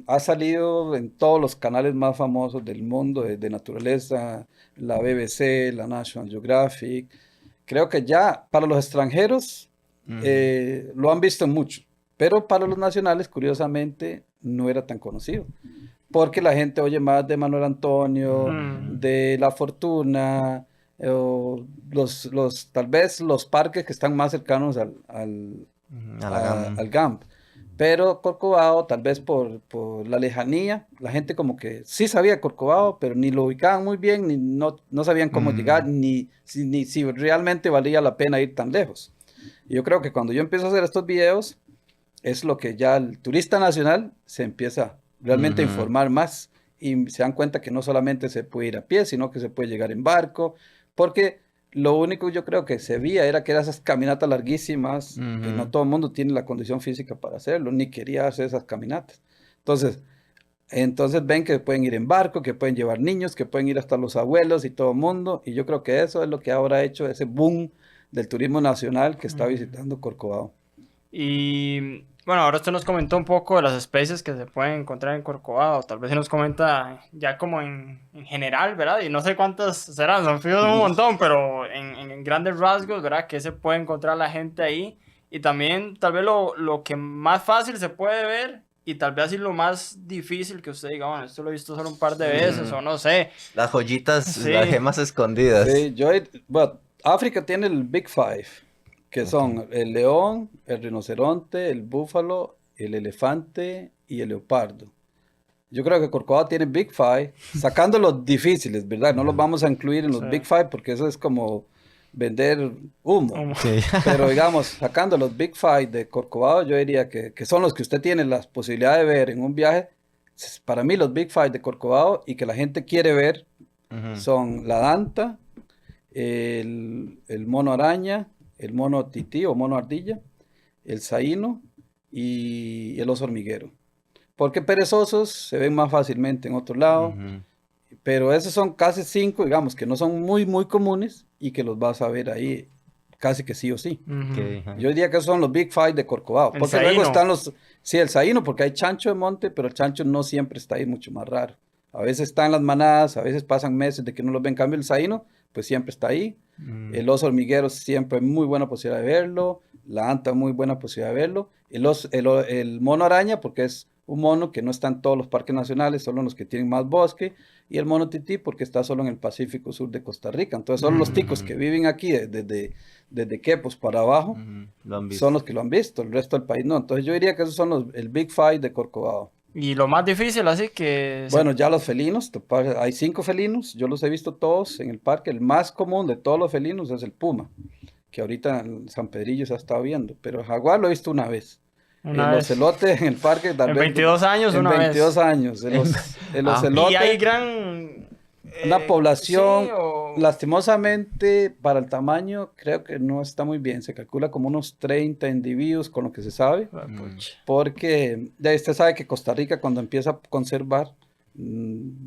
Ha salido en todos los canales más famosos del mundo, de naturaleza, la BBC, la National Geographic. Creo que ya para los extranjeros lo han visto mucho, pero para los nacionales, curiosamente, no era tan conocido. Porque la gente oye más de Manuel Antonio, de La Fortuna, o tal vez los parques que están más cercanos A la gama. al GAMP. Pero Corcovado, tal vez por la lejanía, la gente como que sí sabía Corcovado, pero ni lo ubicaban muy bien, ni no sabían cómo llegar, ni si realmente valía la pena ir tan lejos. Y yo creo que cuando yo empiezo a hacer estos videos, es lo que ya el turista nacional se empieza realmente a informar más y se dan cuenta que no solamente se puede ir a pie, sino que se puede llegar en barco, porque lo único yo creo que se veía era que eran esas caminatas larguísimas, que no todo el mundo tiene la condición física para hacerlo, ni quería hacer esas caminatas. Entonces ven que pueden ir en barco, que pueden llevar niños, que pueden ir hasta los abuelos y todo el mundo, y yo creo que eso es lo que ahora ha hecho ese boom del turismo nacional que está visitando Corcovado. Y bueno, ahora usted nos comentó un poco de las especies que se pueden encontrar en Corcovado. Tal vez se nos comenta ya como en general, ¿verdad? Y no sé cuántas serán, son fijos un montón, pero en grandes rasgos, ¿verdad? ¿Qué se puede encontrar la gente ahí? Y también tal vez lo que más fácil se puede ver y tal vez así lo más difícil que usted diga, bueno, esto lo he visto solo un par de veces o no sé. Las joyitas, Sí. las gemas escondidas. Sí, bueno, África tiene el Big Five, que son el león, el rinoceronte, el búfalo, el elefante y el leopardo. Yo creo que Corcovado tiene Big Five, sacando los difíciles, ¿verdad? No los vamos a incluir en los Sí. Big Five porque eso es como vender humo. Sí. Pero digamos, sacando los Big Five de Corcovado, yo diría que son los que usted tiene la posibilidad de ver en un viaje. Para mí los Big Five de Corcovado y que la gente quiere ver son la danta, el mono araña, el mono tití o mono ardilla, el saíno y el oso hormiguero. Porque perezosos se ven más fácilmente en otro lado, pero esos son casi 5, digamos, que no son muy, muy comunes y que los vas a ver ahí casi que sí o sí. Yo diría que esos son los Big Five de Corcovado. El Porque luego saíno. están sí, el saíno, porque hay chancho de monte, pero el chancho no siempre está ahí, mucho más raro. A veces está en las manadas, a veces pasan meses de que no los ven. En cambio, el saíno, pues siempre está ahí. El oso hormiguero siempre hay muy buena posibilidad de verlo. La anta, muy buena posibilidad de verlo. El mono araña, porque es un mono que no está en todos los parques nacionales, solo en los que tienen más bosque. Y el mono tití, porque está solo en el Pacífico Sur de Costa Rica. Entonces, solo los ticos que viven aquí, desde Quepos para abajo, Lo han visto. son los que lo han visto. El resto del país no. Entonces, yo diría que esos son el Big Five de Corcovado. Y lo más difícil, así que... Bueno, ya los felinos, hay 5 felinos, yo los he visto todos en el parque. El más común de todos los felinos es el puma, que ahorita en San Pedrillo se ha estado viendo, pero el jaguar lo he visto una vez. Una El vez. ocelote en el parque tal En vez 22 años en una vez. 22 años. El ocelote, Y hay gran... una población, sí, o- lastimosamente, para el tamaño, creo que no está muy bien. Se calcula como unos 30 individuos con lo que se sabe. Pucha. Porque ya usted sabe que Costa Rica cuando empieza a conservar,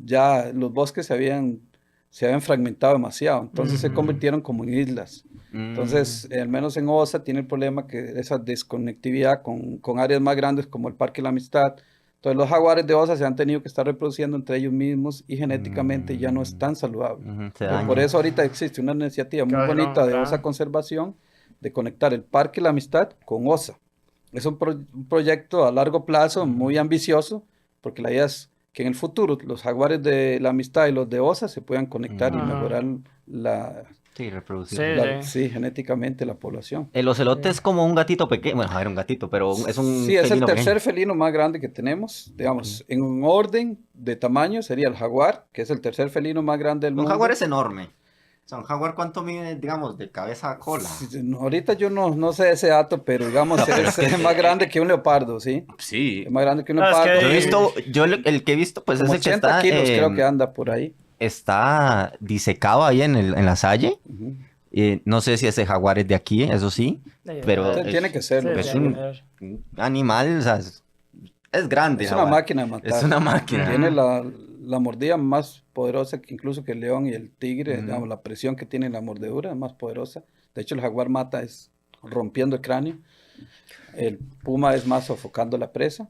ya los bosques se habían fragmentado demasiado, entonces se convirtieron como en islas. Entonces, al menos en OSA tiene el problema que esa desconectividad con áreas más grandes como el Parque La Amistad. Entonces los jaguares de OSA se han tenido que estar reproduciendo entre ellos mismos y genéticamente ya no es tan saludable. Se Por daña. eso ahorita existe una iniciativa muy Claro, bonita de claro. OSA Conservación de conectar el Parque La Amistad con OSA. Es un proyecto a largo plazo muy ambicioso porque la idea es que en el futuro los jaguares de la amistad y los de Osa se puedan conectar y Ajá. mejorar la, Sí, reproducir. Sí. sí, genéticamente la población. El ocelote es como un gatito pequeño. Bueno, a ver, un gatito, pero es un Sí, es el felino tercer pequeño. felino más grande que tenemos. Digamos, Ok. en un orden de tamaño sería el jaguar, que es el tercer felino más grande del Un mundo. jaguar es enorme. O sea, un jaguar, ¿cuánto mide, digamos, de cabeza a cola? Sí, no, ahorita yo no sé ese dato, pero digamos No, pero es más grande que un leopardo, ¿sí? Sí. Es más grande que un No, es leopardo. que- Yo he visto, el que he visto, pues Como es el que 80 está, kilos creo que anda por ahí. está disecado ahí en la Salle. Ujú. No sé si ese jaguar es de aquí, eso sí, pero Entonces, tiene que serlo. es tiene que ser. un animal, o sea, es grande, Es una jaguar. máquina de matar. Es una máquina. Tiene la mordida más poderosa que incluso que el león y el tigre. Ujú. Digamos, la presión que tiene en la mordedura es más poderosa. De hecho, el jaguar mata es rompiendo el cráneo. El puma es más sofocando la presa.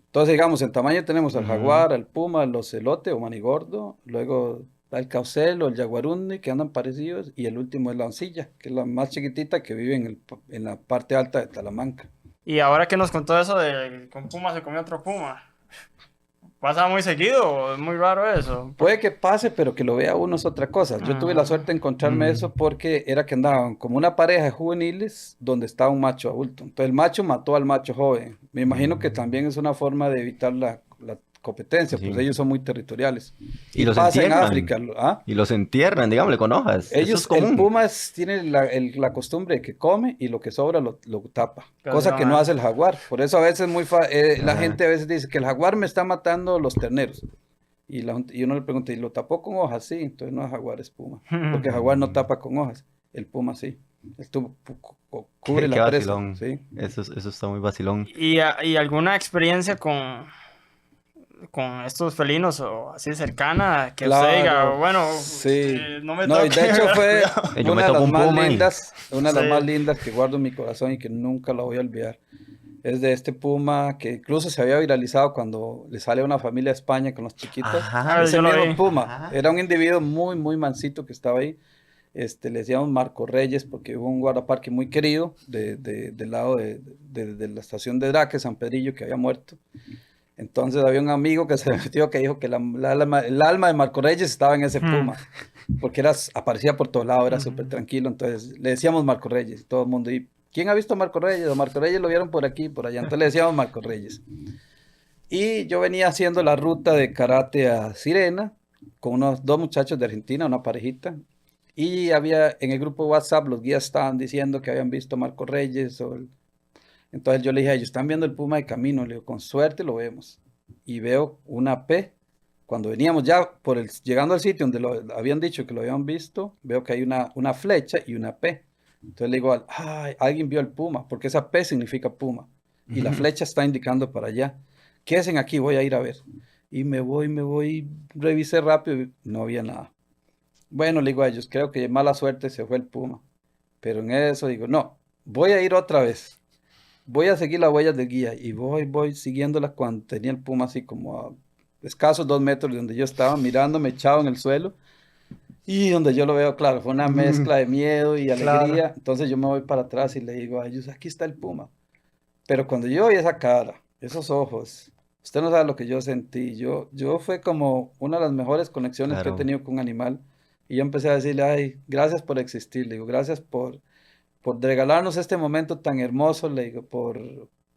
Entonces, digamos, en tamaño tenemos al Ujú. jaguar, al puma, al ocelote o manigordo, luego al caucel o el jaguarundi, que andan parecidos, y el último es la oncilla, que es la más chiquitita que vive en la parte alta de Talamanca. Y ahora que nos contó eso de que un puma se comió otro puma, ¿pasa muy seguido o es muy raro eso? Puede que pase, pero que lo vea uno es otra cosa. Yo tuve la suerte de encontrarme eso porque era que andaban como una pareja de juveniles donde estaba un macho adulto. Entonces el macho mató al macho joven. Me imagino que también es una forma de evitar la competencia, pues Sí. ellos son muy territoriales. Y los pasa en entierran. África. ¿Ah? Y los entierran, digámosle, con hojas. Eso es Ellos, el común. puma tiene la costumbre de que come y lo que sobra lo tapa, Casi cosa no, que no ¿eh? hace el jaguar. Por eso a veces la Ajá. gente a veces dice que el jaguar me está matando los terneros. Y uno le pregunta, ¿y lo tapó con hojas? Sí, entonces no es jaguar, es puma. Porque el jaguar no tapa con hojas, el puma sí. El cubre Qué la presa. vacilón. ¿Sí? Eso está muy vacilón. ¿Y alguna experiencia con estos felinos o así cercana que usted diga, Claro, bueno, sí. no me No, y toque, de hecho fue cuidado? Yo me una de topo las un más puma y- lindas, una de las Sí. más lindas que guardo en mi corazón y que nunca la voy a olvidar. Es de este puma que incluso se había viralizado cuando le sale a una familia a España con los chiquitos. Ajá. Ese yo lo mismo vi. puma, Ajá. era un individuo muy, muy mansito que estaba ahí. Le decíamos Marco Reyes porque hubo un guardaparque muy querido del lado de la estación de Draque, San Pedrillo, que había muerto. Entonces había un amigo que se metió que dijo que el alma de Marco Reyes estaba en ese puma, porque aparecía por todos lados, era súper tranquilo. Entonces le decíamos Marco Reyes y todo el mundo. ¿Y quién ha visto a Marco Reyes? A Marco Reyes lo vieron por aquí, por allá. Entonces le decíamos Marco Reyes. Y yo venía haciendo la ruta de karate a Sirena con unos dos muchachos de Argentina, una parejita. Y había en el grupo de WhatsApp, los guías estaban diciendo que habían visto a Marco Reyes. Entonces yo le dije a ellos, están viendo el puma de camino. Le digo, con suerte lo vemos. Y veo una P. Cuando veníamos ya llegando al sitio donde lo habían dicho que lo habían visto, veo que hay una flecha y una P. Entonces le digo, ay, alguien vio el puma, porque esa P significa puma. Y la flecha está indicando para allá. ¿Qué hacen aquí? Voy a ir a ver. Y me voy, revisé rápido y no había nada. Bueno, le digo a ellos, creo que de mala suerte se fue el puma. Pero en eso digo, no, voy a ir otra vez. Voy a seguir las huellas de guía. Y voy siguiéndolas cuando tenía el puma así como a escasos 2 metros de donde yo estaba, mirándome echado en el suelo. Y donde yo lo veo, claro, fue una mezcla de miedo y alegría. Entonces yo me voy para atrás y le digo a ellos, aquí está el puma. Pero cuando yo vi esa cara, esos ojos, usted no sabe lo que yo sentí. Yo fue como una de las mejores conexiones que he Claro. tenido con un animal. Y yo empecé a decirle, ay, gracias por existir, le digo, gracias por regalarnos este momento tan hermoso, le digo,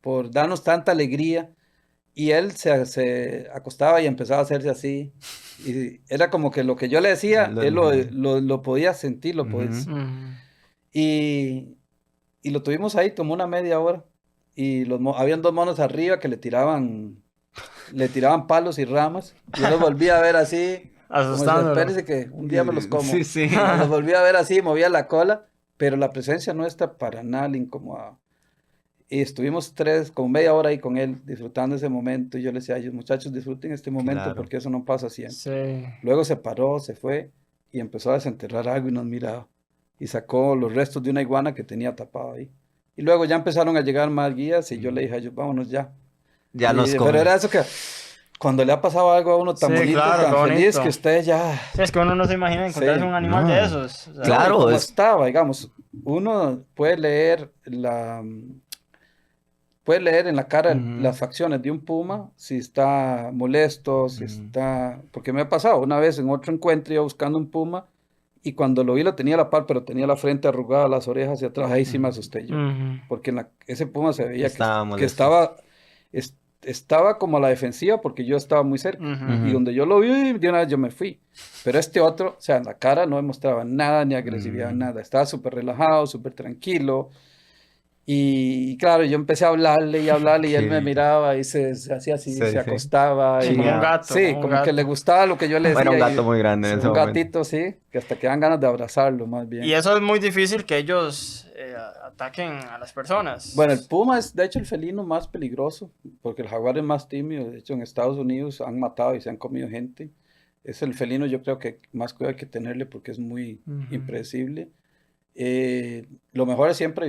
por darnos tanta alegría. Y él se acostaba y empezaba a hacerse así. Y era como que lo que yo le decía, él lo podía sentir, lo podía. Ujú. Y lo tuvimos ahí, tomó una media hora. Y habían dos monos arriba que le tiraban palos y ramas. Yo los volví a ver así, como si Asustándolo. espérese que un día me los como. Sí, sí. Los volví a ver así, movía la cola, pero la presencia no está para nada le incomodaba. Y estuvimos como media hora ahí con él, disfrutando ese momento. Y yo le decía a ellos, muchachos, disfruten este momento Claro. porque eso no pasa siempre. Sí. Luego se paró, se fue y empezó a desenterrar algo y nos miraba. Y sacó los restos de una iguana que tenía tapado ahí. Y luego ya empezaron a llegar más guías y yo le dije a ellos, vámonos ya. Ya nos Pero come. era eso que cuando le ha pasado algo a uno tan Sí, bonito, claro, tan qué feliz, bonito. que usted ya... Sí, es que uno no se imagina encontrarse Sí, un animal no. de esos. O sea, Claro, como es- estaba, digamos, uno puede leer puede leer en la cara Ujú. las facciones de un puma, si está molesto, si está... Porque me ha pasado una vez en otro encuentro, yo buscando un puma, y cuando lo vi lo tenía a la par, pero tenía la frente arrugada, las orejas hacia atrás, ahí sí me asusté yo. Ujú. Porque ese puma se veía Estaba que molesto. estaba como a la defensiva porque yo estaba muy cerca. Ujú. Y Ujú. donde yo lo vi, de una vez yo me fui. Pero este otro, o sea, en la cara no demostraba nada, ni agresividad, nada. Estaba súper relajado, súper tranquilo. Y claro, yo empecé a hablarle y él me Qué miraba y se hacía así, sí, se sí. acostaba. Sí, Y, como un Chillaba. gato, sí, como un como que le gato. gustaba lo que yo le Era un decía. gato Y muy grande en ese un momento. gatito, sí, que hasta que dan ganas de abrazarlo, más Y bien. eso es muy difícil que ellos ataquen a las personas. Bueno, el puma es de hecho el felino más peligroso, porque el jaguar es más tímido. De hecho, en Estados Unidos han matado y se han comido gente. Es el felino, yo creo que más cuidado hay que tenerle porque es muy Ujú. impredecible. Lo mejor es siempre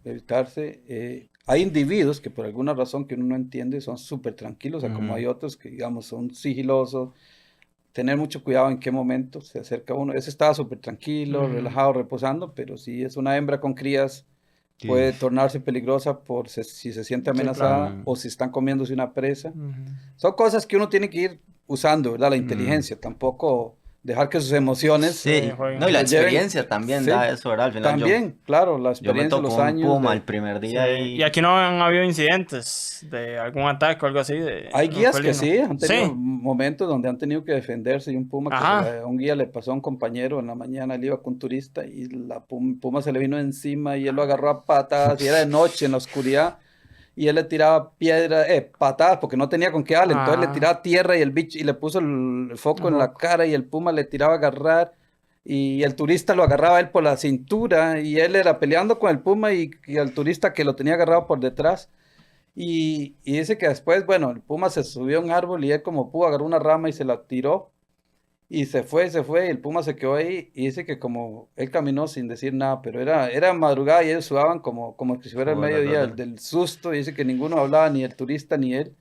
evitarse. Hay individuos que por alguna razón que uno no entiende son súper tranquilos, o sea, como hay otros que, digamos, son sigilosos. Tener mucho cuidado en qué momento se acerca uno. Ese estaba súper tranquilo, Ujú. relajado, reposando, pero si es una hembra con crías, Sí. puede tornarse peligrosa si se siente Sí, claro. amenazada o si están comiéndose una presa. Ujú. Son cosas que uno tiene que ir usando, ¿verdad? La Mm. inteligencia, tampoco dejar que sus emociones Sí, Sí, no, y la jueguen. lo lleven. experiencia también Sí, da eso, ¿verdad? Al final también, claro, la yo me experiencia, tocó los un años puma el de... primer Sí. día Y y aquí no han habido incidentes de algún ataque o algo así de Hay un guías que felino. sí, han tenido Sí. momentos donde han tenido que defenderse y un puma Ajá. un guía le pasó a un compañero en la mañana, él iba con un turista y la puma se le vino encima y él lo agarró a patadas y era de noche en la oscuridad y él le tiraba piedras, patadas porque no tenía con qué darle, entonces le Ah, tiraba tierra y el bicho y le puso el foco un en la poco. cara y el puma le tiraba a agarrar y el turista lo agarraba a él por la cintura y él era peleando con el puma y el turista que lo tenía agarrado por detrás. Y dice que después, bueno, el puma se subió a un árbol y él como pudo agarró una rama y se la tiró y se fue y el puma se quedó ahí y dice que como él caminó sin decir nada, pero era madrugada y ellos sudaban como que si fuera el Joder, mediodía brother. del susto y dice que ninguno hablaba, ni el turista ni él,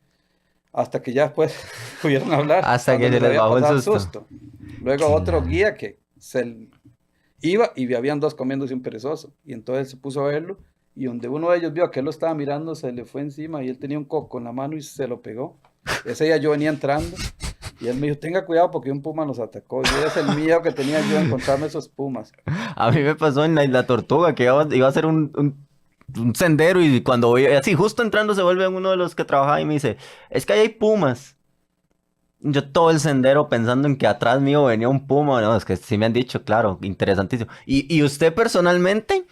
hasta que ya después pudieron hablar Hasta cuando que se les les había bajó el pasado el susto. susto. Luego otro Claro. guía que iba y habían dos comiéndose un perezoso. Y entonces se puso a verlo y donde uno de ellos vio que él lo estaba mirando, se le fue encima y él tenía un coco en la mano y se lo pegó. Ese día yo venía entrando y él me dijo, tenga cuidado porque un puma nos atacó. Y ese es el miedo que tenía yo de encontrarme esos pumas. A mí me pasó en la Isla Tortuga que iba a hacer un sendero y cuando voy así, justo entrando se vuelve uno de los que trabajaba y me dice, es que ahí hay pumas. Yo todo el sendero pensando en que atrás mío venía un puma, no, es que sí me han dicho, claro, interesantísimo. Y usted personalmente,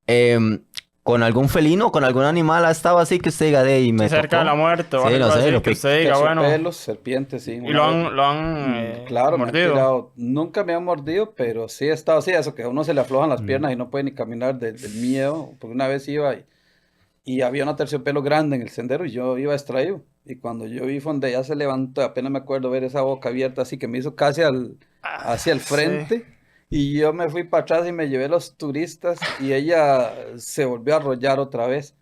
em, con algún felino, con algún animal, ha estado así que usted diga, de y me Cerca de la tocó? muerte o Sí, algo no sé, así, lo que pic. usted diga, bueno, Terciopelos, serpientes, sí. y Una vez, lo han claro, me han mordido. tirado. Nunca me han mordido, pero sí he estado así, eso que a uno se le aflojan las Mm. piernas y no puede ni caminar del miedo. Porque una vez iba y había una terciopelo grande en el sendero y yo iba extraído. Y cuando yo vi fue donde ella se levantó, apenas me acuerdo ver esa boca abierta así que me hizo casi Ah, hacia el sí, frente. Y yo me fui para atrás y me llevé los turistas y ella se volvió a arrollar otra vez.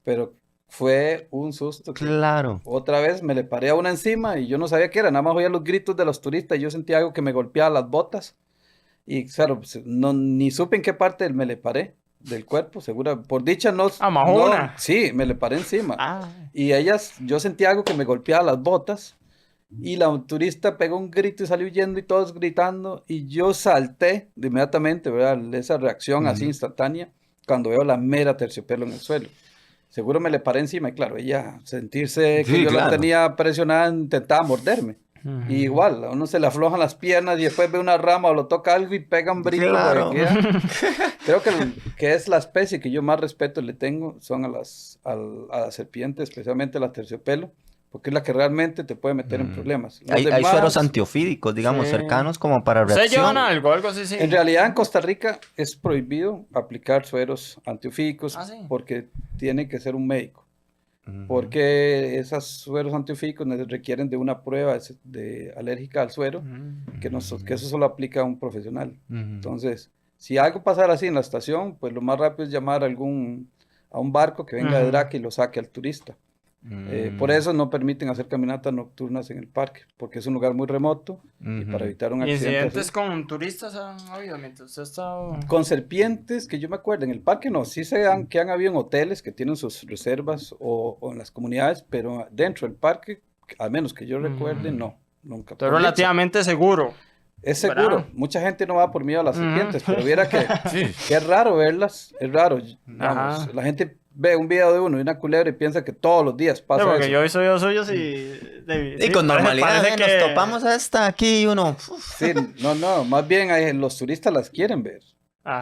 Pero fue un susto que Claro. otra vez me le paré a una encima y yo no sabía qué era, nada más oía los gritos de los turistas y yo sentía algo que me golpeaba las botas. Y claro, pues, no, ni supe en qué parte me le paré del cuerpo, segura. Por dicha no, ah, más no, una. sí, me le paré encima. Ah, Y yo sentía algo que me golpeaba las botas. Y la turista pegó un grito y salió huyendo y todos gritando. Y yo salté de inmediatamente, ¿verdad? Esa reacción así Ujú. instantánea cuando veo la mera terciopelo en el suelo. Seguro me le paré encima y claro, ella sentirse que Sí, yo la claro. tenía presionada intentaba morderme. Y ujú. igual, a uno se le aflojan las piernas y después ve una rama o lo toca algo y pega un brinco porque Claro. queda. Creo que es la especie que yo más respeto le tengo, son a las serpientes, especialmente la terciopelo, porque es la que realmente te puede meter en Mm. problemas. Los Hay sueros demás, antiofídicos, Sí. digamos, cercanos como para ¿Ustedes llevan reacción. algo así, sí? en realidad en Costa Rica es prohibido aplicar sueros antiofídicos Ah, sí. porque tiene que ser un médico. Ujú. Porque esos sueros antiofídicos requieren de una prueba alérgica al suero, que eso solo aplica a un profesional. Ujú. Entonces, si algo pasara así en la estación, pues lo más rápido es llamar a un barco que venga de Ujú. Drac y lo saque al turista. Por eso no permiten hacer caminatas nocturnas en el parque, porque es un lugar muy remoto y para evitar un ¿Y accidente incidentes así. con turistas han habido mientras usted ha estado...? Con serpientes, que yo me acuerdo, en el parque no, sí que han habido en hoteles que tienen sus reservas o en las comunidades, pero dentro del parque, al menos que yo recuerde, no, nunca. Pero Por dicha. relativamente seguro. Es seguro, ¿verdad? mucha gente no va por miedo a las Ujú. serpientes, pero viera que es raro verlas, es raro. Vamos, Ajá. la gente ve un video de uno y una culebra y piensa que todos los días Sí, pasa porque eso. yo he visto videos suyos y... Y con normalidad parece nos topamos esta aquí y uno... Sí, no, más bien los turistas las quieren ver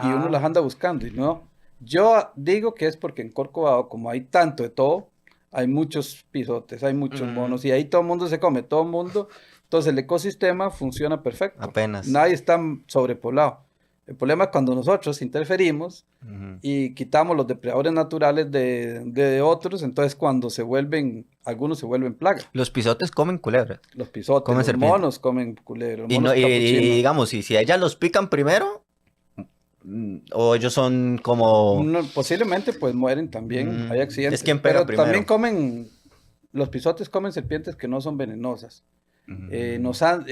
y uno las anda buscando y no. Yo digo que es porque en Corcovado, como hay tanto de todo, hay muchos pisotes, hay muchos monos y ahí todo el mundo se come, todo el mundo. Entonces el ecosistema funciona perfecto. Apenas. Nadie está sobrepoblado. El problema es cuando nosotros interferimos y quitamos los depredadores naturales de otros, entonces cuando algunos se vuelven plaga. Los pisotes comen culebras. Los pisotes, Comen los serpiente. monos comen culebras, los Y, monos no, y capuchinos. digamos, si ellas los pican primero, o ellos son como... Posiblemente pues mueren también, hay accidentes. Es quien pega pero primero. también los pisotes comen serpientes que no son venenosas. He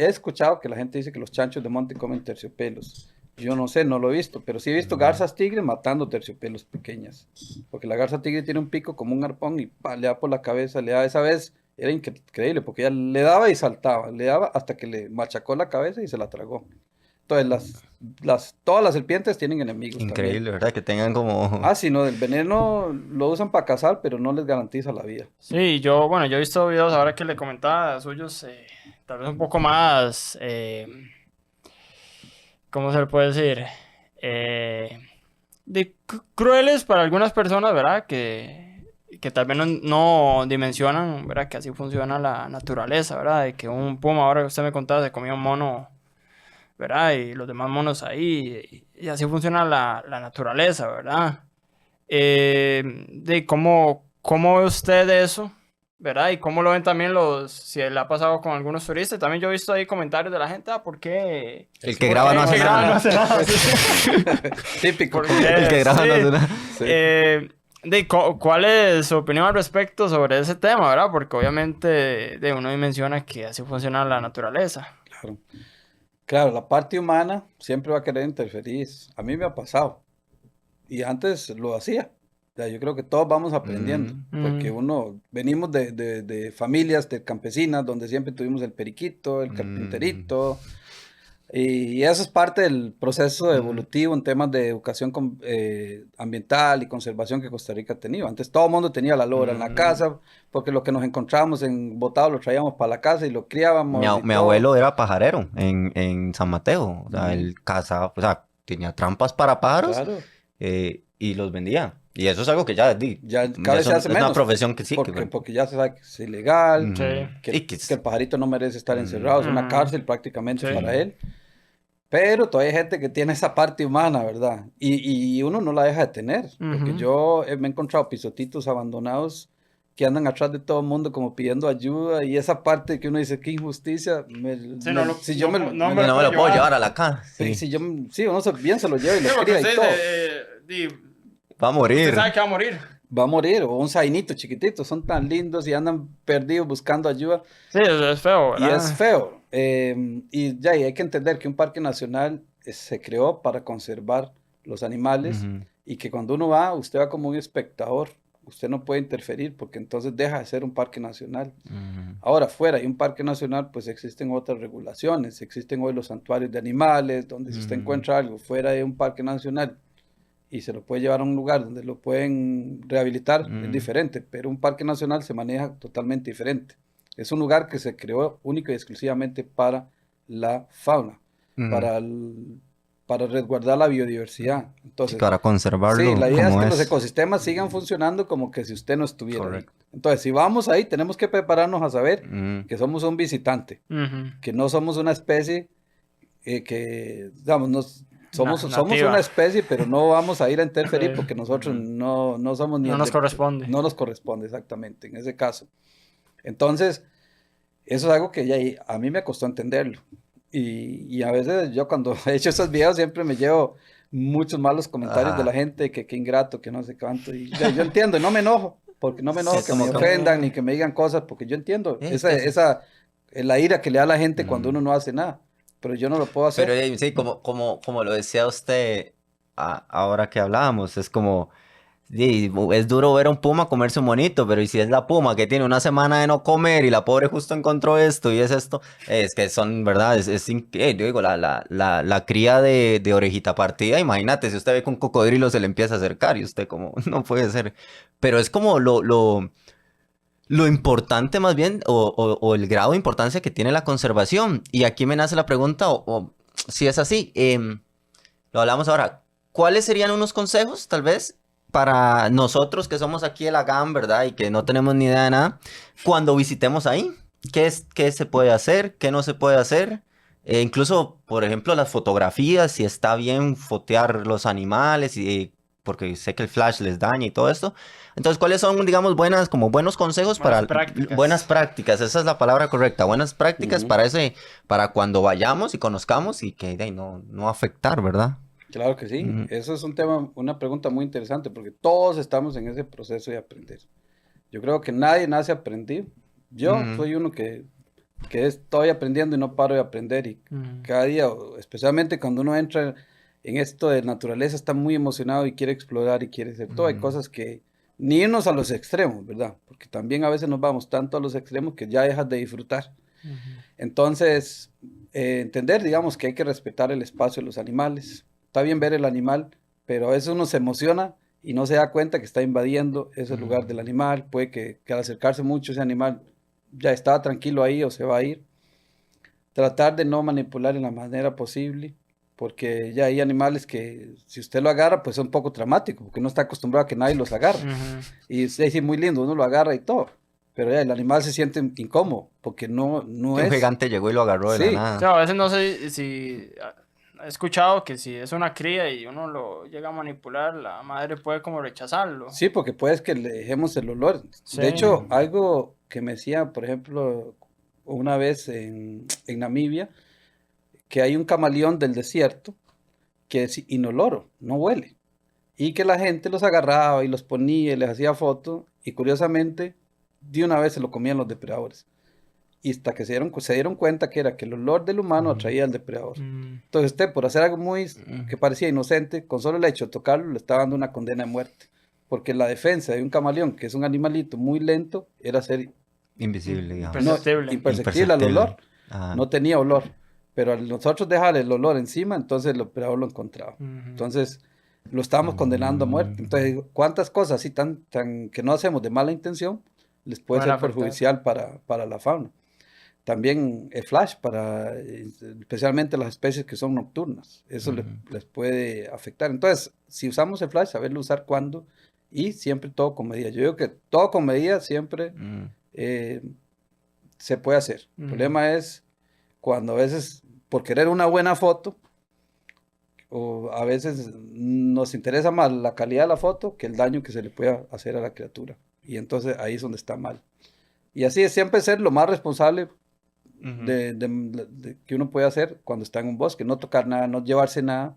escuchado que la gente dice que los chanchos de monte comen terciopelos. Yo no sé, no lo he visto, pero sí he visto garzas tigre matando terciopelos pequeñas. Porque la garza tigre tiene un pico como un arpón y le da por la cabeza, le da esa vez, era increíble, porque ella le daba y saltaba, le daba hasta que le machacó la cabeza y se la tragó. Entonces todas las serpientes tienen enemigos. Increíble, también. ¿verdad? Que tengan como... Ah, sí, no, el veneno lo usan para cazar, pero no les garantiza la vida. Sí, yo he visto videos ahora que le comentaba suyos, tal vez un poco más, ¿cómo se le puede decir? Crueles para algunas personas, ¿verdad? Que tal vez no dimensionan, ¿verdad? Que así funciona la naturaleza, ¿verdad? De que un puma, ahora que usted me contaba, se comía un mono, ¿verdad? Y los demás monos ahí, y así funciona la naturaleza, ¿verdad? De cómo ve usted eso, ¿verdad? Y cómo lo ven también si le ha pasado con algunos turistas. También yo he visto ahí comentarios de la gente, ¿por qué? El que graba no ¿Por hace qué graba no nada. hace nada? Típico. ¿Por qué? El que graba no hace nada. Sí. ¿Cuál es su opinión al respecto sobre ese tema, verdad? Porque obviamente uno menciona que así funciona la naturaleza. Claro, la parte humana siempre va a querer interferir. A mí me ha pasado. Y antes lo hacía. O sea, yo creo que todos vamos aprendiendo. Porque venimos de familias de campesinas donde siempre tuvimos el periquito, el carpinterito. Y eso es parte del proceso evolutivo en temas de educación ambiental y conservación que Costa Rica ha tenido. Antes todo el mundo tenía la lora en la casa, porque lo que nos encontrábamos en botado lo traíamos para la casa y lo criábamos. Mi abuelo era pajarero en San Mateo. O sea, él cazaba, o sea, tenía trampas para pájaros Claro. Y los vendía. Y eso es algo que ya cada vez se hace es menos. una profesión que sí. Porque ya se sabe que es ilegal, Sí. que el pajarito no merece estar encerrado, es una cárcel prácticamente Sí. para él. Pero todavía hay gente que tiene esa parte humana, ¿verdad? Y uno no la deja de tener. Porque yo me he encontrado pisotitos abandonados que andan atrás de todo el mundo como pidiendo ayuda. Y esa parte que uno dice, qué injusticia. no me lo puedo llevar a la casa. Sí, uno bien se lo lleva y lo Sí, porque cría y todo. Va a morir. Usted sabe que va a morir. Va a morir, o un zainito chiquitito, son tan lindos y andan perdidos buscando ayuda. Sí, eso es feo, Y ¿verdad? es feo. Y hay que entender que un parque nacional se creó para conservar los animales y que cuando uno va, usted va como un espectador. Usted no puede interferir porque entonces deja de ser un parque nacional. Ahora, fuera de un parque nacional, pues existen otras regulaciones. Existen hoy los santuarios de animales, donde si usted encuentra algo fuera de un parque nacional y se lo puede llevar a un lugar donde lo pueden rehabilitar, es diferente. Pero un parque nacional se maneja totalmente diferente. Es un lugar que se creó único y exclusivamente para la fauna, para resguardar la biodiversidad. Entonces, para conservarlo. Sí, la idea es como que los ecosistemas sigan funcionando como que si usted no estuviera ahí. Entonces, si vamos ahí, tenemos que prepararnos a saber que somos un visitante, que no somos una especie que, digamos, somos una especie, pero no vamos a ir a interferir porque nosotros no somos ni... No nos corresponde. No nos corresponde, exactamente, en ese caso. Entonces, eso es algo que ya a mí me costó entenderlo. Y a veces yo cuando he hecho esos videos siempre me llevo muchos malos comentarios de la gente, que qué ingrato, que no sé cuánto. Y yo entiendo, y no me enojo. porque no me enojo Sí, que me como que- ofendan ni que me digan cosas, porque yo entiendo la ira que le da a la gente cuando uno no hace nada, pero yo no lo puedo Pero hacer. sí, como lo decía usted ahora que hablábamos, es como, sí, es duro ver a un puma comerse un monito, pero ¿y si es la puma que tiene una semana de no comer y la pobre justo encontró esto y es esto? Es que son, ¿verdad? Yo digo, la cría de orejita partida, imagínate, si usted ve que un cocodrilo se le empieza a acercar y usted como, no puede ser. Pero es como lo importante más bien, o el grado de importancia que tiene la conservación. Y aquí me nace la pregunta, o si es así, lo hablamos ahora. ¿Cuáles serían unos consejos, tal vez, para nosotros que somos aquí de la GAM, ¿verdad? Y que no tenemos ni idea de nada, cuando visitemos ahí? ¿Qué se puede hacer? ¿Qué no se puede hacer? Incluso, por ejemplo, las fotografías, si está bien fotear los animales, porque sé que el flash les daña y todo esto. Entonces, ¿cuáles son, digamos, como buenos consejos Buenas para buenas prácticas. prácticas? Esa es la palabra correcta. Buenas prácticas Ujú. para cuando vayamos y conozcamos y que de ahí, no afectar, ¿verdad? Claro que sí, Ujú, eso es un tema, una pregunta muy interesante, porque todos estamos en ese proceso de aprender. Yo creo que nadie nace aprendido. Yo ujú, soy uno que estoy aprendiendo y no paro de aprender y Ujú. cada día, especialmente cuando uno entra en esto de naturaleza, está muy emocionado y quiere explorar y quiere hacer todo. Hay ujú, cosas que ni irnos a los extremos, ¿verdad? Porque también a veces nos vamos tanto a los extremos que ya dejas de disfrutar. Ujú. Entonces, entender, digamos, que hay que respetar el espacio de los animales. Está bien ver el animal, pero a veces uno se emociona y no se da cuenta que está invadiendo ese lugar del ujú, animal. Puede que al acercarse mucho ese animal ya estaba tranquilo ahí o se va a ir. Tratar de no manipular en la manera posible, porque ya hay animales que si usted lo agarra, pues es un poco traumático, porque no está acostumbrado a que nadie los agarre. Ujú. Y es muy lindo, uno lo agarra y todo, pero ya el animal se siente incómodo, porque no Que un es, gigante llegó y lo agarró de la sí, O sea, nada. a veces no sé si he escuchado que si es una cría y uno lo llega a manipular, la madre puede como rechazarlo. sí, porque puedes que le dejemos el olor. Sí. De hecho, algo que me decía, por ejemplo, una vez en Namibia, que hay un camaleón del desierto que es inoloro, no huele. Y que la gente los agarraba y los ponía y les hacía fotos y curiosamente de una vez se lo comían los depredadores. Y hasta que se dieron cuenta que era que el olor del humano Ujú, atraía al depredador. Mm. Entonces usted por hacer algo muy ujú, que parecía inocente, con solo el hecho de tocarlo le estaba dando una condena de muerte. Porque la defensa de un camaleón, que es un animalito muy lento, era ser invisible, no, digamos. Imperceptible. imperceptible al Imperceptible. olor. Ajá. No tenía olor. Pero al nosotros dejar el olor encima, entonces el operador lo encontraba. Ujú. Entonces lo estábamos condenando a muerte. Entonces, ¿cuántas cosas así tan que no hacemos de mala intención les puede Pueden ser afectar. perjudicial para la fauna? También el flash, especialmente las especies que son nocturnas, eso Ujú, les puede afectar. Entonces, si usamos el flash, saberlo usar cuándo y siempre todo con medida. Yo digo que todo con medida siempre ujú, eh, se puede hacer. El Ujú. problema es cuando a veces, por querer una buena foto, o a veces nos interesa más la calidad de la foto que el daño que se le pueda hacer a la criatura. Y entonces ahí es donde está mal. Y así es siempre ser lo más responsable ujú, que uno puede hacer cuando está en un bosque. No tocar nada, no llevarse nada.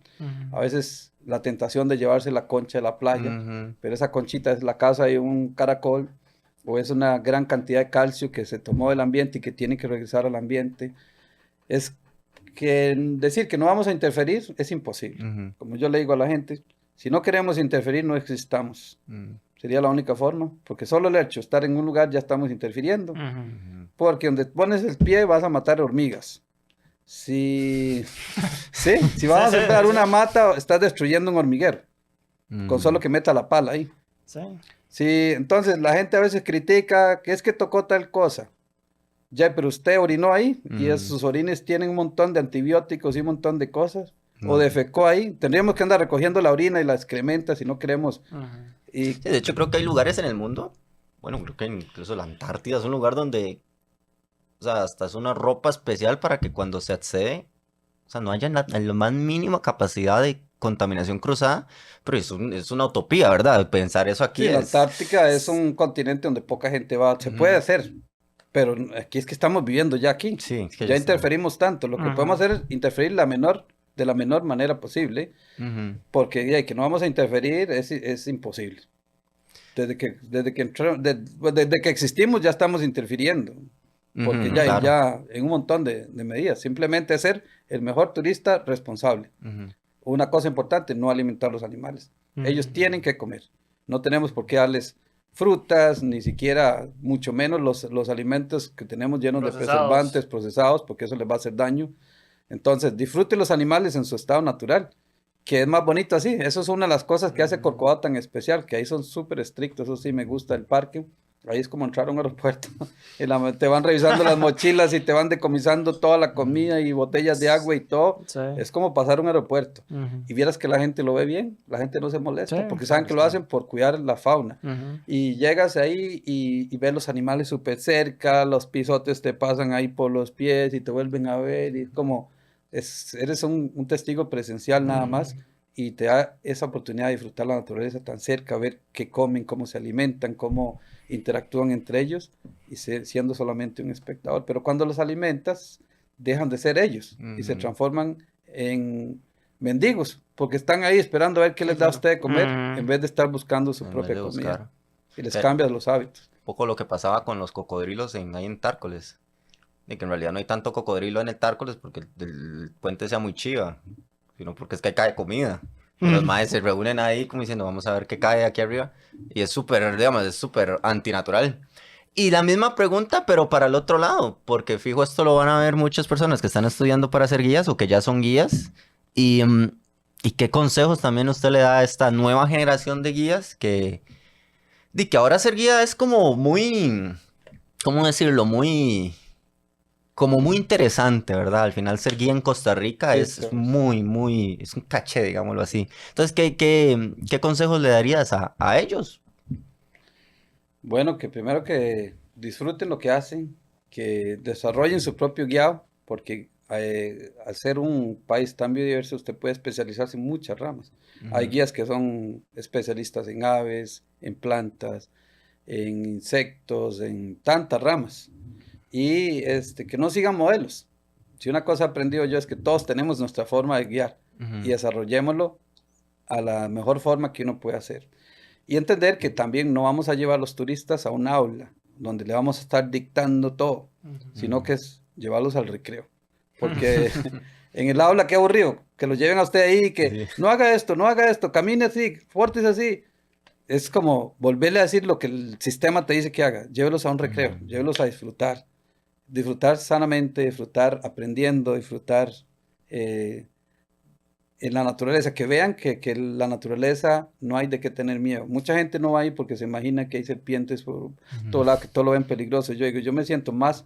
A Ujú. veces la tentación de llevarse la concha de la playa, ujú, pero esa conchita es la casa de un caracol o es una gran cantidad de calcio que se tomó del ambiente y que tiene que regresar al ambiente. Es que decir que no vamos a interferir es imposible. ujú, Como yo le digo a la gente, si no queremos interferir, no existamos. ujú, Sería la única forma, porque solo el hecho de estar en un lugar ya estamos interfiriendo, Ujú. ujú. porque donde pones el pie vas a matar hormigas. Si, sí, si Sí, vas a sí, sembrar sí. una mata, estás destruyendo un hormiguero, con solo Ujú, que meta la pala ahí. Sí. Sí, entonces la gente a veces critica que es que tocó tal cosa. Ya, pero usted orinó ahí y ujú. sus orines tienen un montón de antibióticos y un montón de cosas. O No. defecó ahí. Tendríamos que andar recogiendo la orina y la excrementa si no queremos. Ujú. Y Sí, de hecho, creo que hay lugares en el mundo, bueno, creo que incluso la Antártida es un lugar donde, o sea, hasta es una ropa especial para que cuando se accede, o sea, no haya la más mínima capacidad de contaminación cruzada, pero es una utopía, ¿verdad? Pensar eso aquí sí, la es... Antártica es un continente donde poca gente va. Se puede Ujú. hacer, pero aquí es que estamos viviendo ya aquí. Sí, es que ya Ya está. interferimos tanto. Lo que podemos Ujú. hacer es interferir de la menor manera posible, Ujú. porque ya, que no vamos a interferir es imposible. Desde que existimos ya estamos interfiriendo, porque Ujú, ya, claro. ya en un montón de medidas. Simplemente ser el mejor turista responsable. Ujú. Una cosa importante, no alimentar los animales. Ellos tienen que comer. No tenemos por qué darles frutas, ni siquiera, mucho menos los alimentos que tenemos llenos de preservantes, Procesados. procesados, porque eso les va a hacer daño. Entonces, disfruten los animales en su estado natural, que es más bonito así. Eso es una de las cosas que hace Corcovado tan especial, que ahí son súper estrictos. Eso sí me gusta el parque. Ahí es como entrar a un aeropuerto. Te van revisando las mochilas y te van decomisando toda la comida y botellas de agua y todo. Sí. Es como pasar un aeropuerto. Ujú. Y vieras que la gente lo ve bien, la gente no se Sí, molesta, porque saben Claro que lo está. hacen por cuidar la fauna. ujú. Y llegas ahí y ves los animales súper cerca, los pisotes te pasan ahí por los pies y te vuelven a ver. Y como eres un testigo presencial nada más y te da esa oportunidad de disfrutar la naturaleza tan cerca, ver qué comen, cómo se alimentan, cómo interactúan entre ellos y siendo solamente un espectador. Pero cuando los alimentas, dejan de ser ellos y se Ujú. transforman en mendigos, porque están ahí esperando a ver qué Sí, les da a claro. usted de comer, en Ujú. vez de estar buscando su En vez de propia comida. buscar. Y les Que cambias los hábitos. un poco lo que pasaba con los cocodrilos ahí en Tárcoles. De que en realidad no hay tanto cocodrilo en el Tárcoles porque el puente sea muy chiva, sino porque es que ahí cae comida. Y los maes se reúnen ahí como diciendo, vamos a ver qué cae aquí arriba. Y es súper, digamos, es súper antinatural. Y la misma pregunta, pero para el otro lado, porque fijo esto lo van a ver muchas personas que están estudiando para ser guías o que ya son guías. Y, ¿y qué consejos también usted le da a esta nueva generación de guías que ahora ser guía es como muy, ¿cómo decirlo? Como muy interesante, ¿verdad? Al final ser guía en Costa Rica Sí, es cabal. muy, es un caché, digámoslo así. Entonces, ¿qué consejos le darías a ellos? Bueno, que primero que disfruten lo que hacen, que desarrollen su propio guiado, porque al ser un país tan biodiverso, usted puede especializarse en muchas ramas. Hay Ujú, guías que son especialistas en aves, en plantas, en insectos, en tantas ramas. Y que no sigan modelos. Si una cosa he aprendido yo es que todos tenemos nuestra forma de guiar y ujú, desarrollémoslo a la mejor forma que uno puede hacer. Y entender que también no vamos a llevar a los turistas a un aula donde le vamos a estar dictando todo, sino ujú. que es llevarlos al recreo. Porque en el aula, qué aburrido, que lo lleven a usted ahí, que Sí. no haga esto, camine así, fuertes así. Es como volverle a decir lo que el sistema te dice que haga. Llévelos a un recreo, Ujú, llévelos a disfrutar. Disfrutar sanamente, disfrutar aprendiendo, disfrutar eh, en la naturaleza, que vean que la naturaleza no hay de qué tener miedo. Mucha gente no va ahí porque se imagina que hay serpientes por todo lado, que todo lo ven peligroso. Yo digo, yo me siento más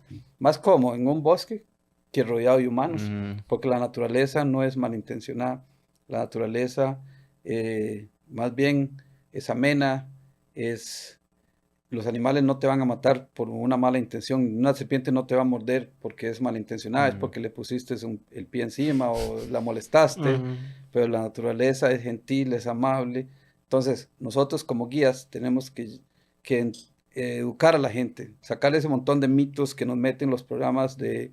cómodo en un bosque que rodeado de humanos, ujú, porque la naturaleza no es malintencionada. La naturaleza más bien es amena, es los animales no te van a matar por una mala intención. Una serpiente no te va a morder porque es malintencionada, es ujú, porque le pusiste el pie encima o la molestaste, Ujú. pero la naturaleza es gentil, es amable. Entonces, nosotros como guías tenemos que educar a la gente, sacar ese montón de mitos que nos meten los programas de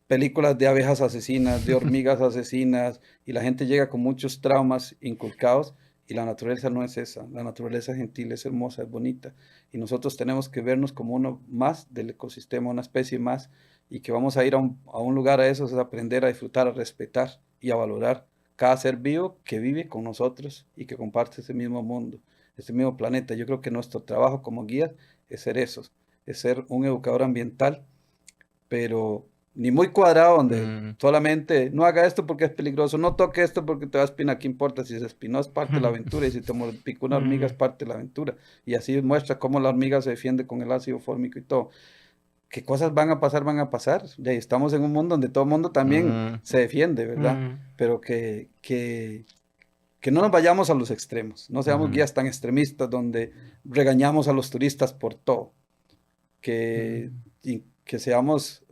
películas de abejas asesinas, de hormigas asesinas, y la gente llega con muchos traumas inculcados y la naturaleza no es esa. La naturaleza es gentil, es hermosa, es bonita. Y nosotros tenemos que vernos como uno más del ecosistema, una especie más. Y que vamos a ir a un lugar a eso, es aprender a disfrutar, a respetar y a valorar cada ser vivo que vive con nosotros y que comparte ese mismo mundo, ese mismo planeta. Yo creo que nuestro trabajo como guías es ser eso, es ser un educador ambiental, pero ni muy cuadrado donde ujú, solamente no haga esto porque es peligroso, no toque esto porque te va a espinar, ¿qué importa? Si se espinó es parte de la aventura y si te picó una hormiga es Ujú. parte de la aventura. Y así muestra cómo la hormiga se defiende con el ácido fórmico y todo. ¿Qué cosas van a pasar? Van a pasar. Ya estamos en un mundo donde todo el mundo también ujú, se defiende, ¿verdad? Ujú. Pero que no nos vayamos a los extremos, no seamos ujú, guías tan extremistas donde regañamos a los turistas por todo, que, Ujú. que seamos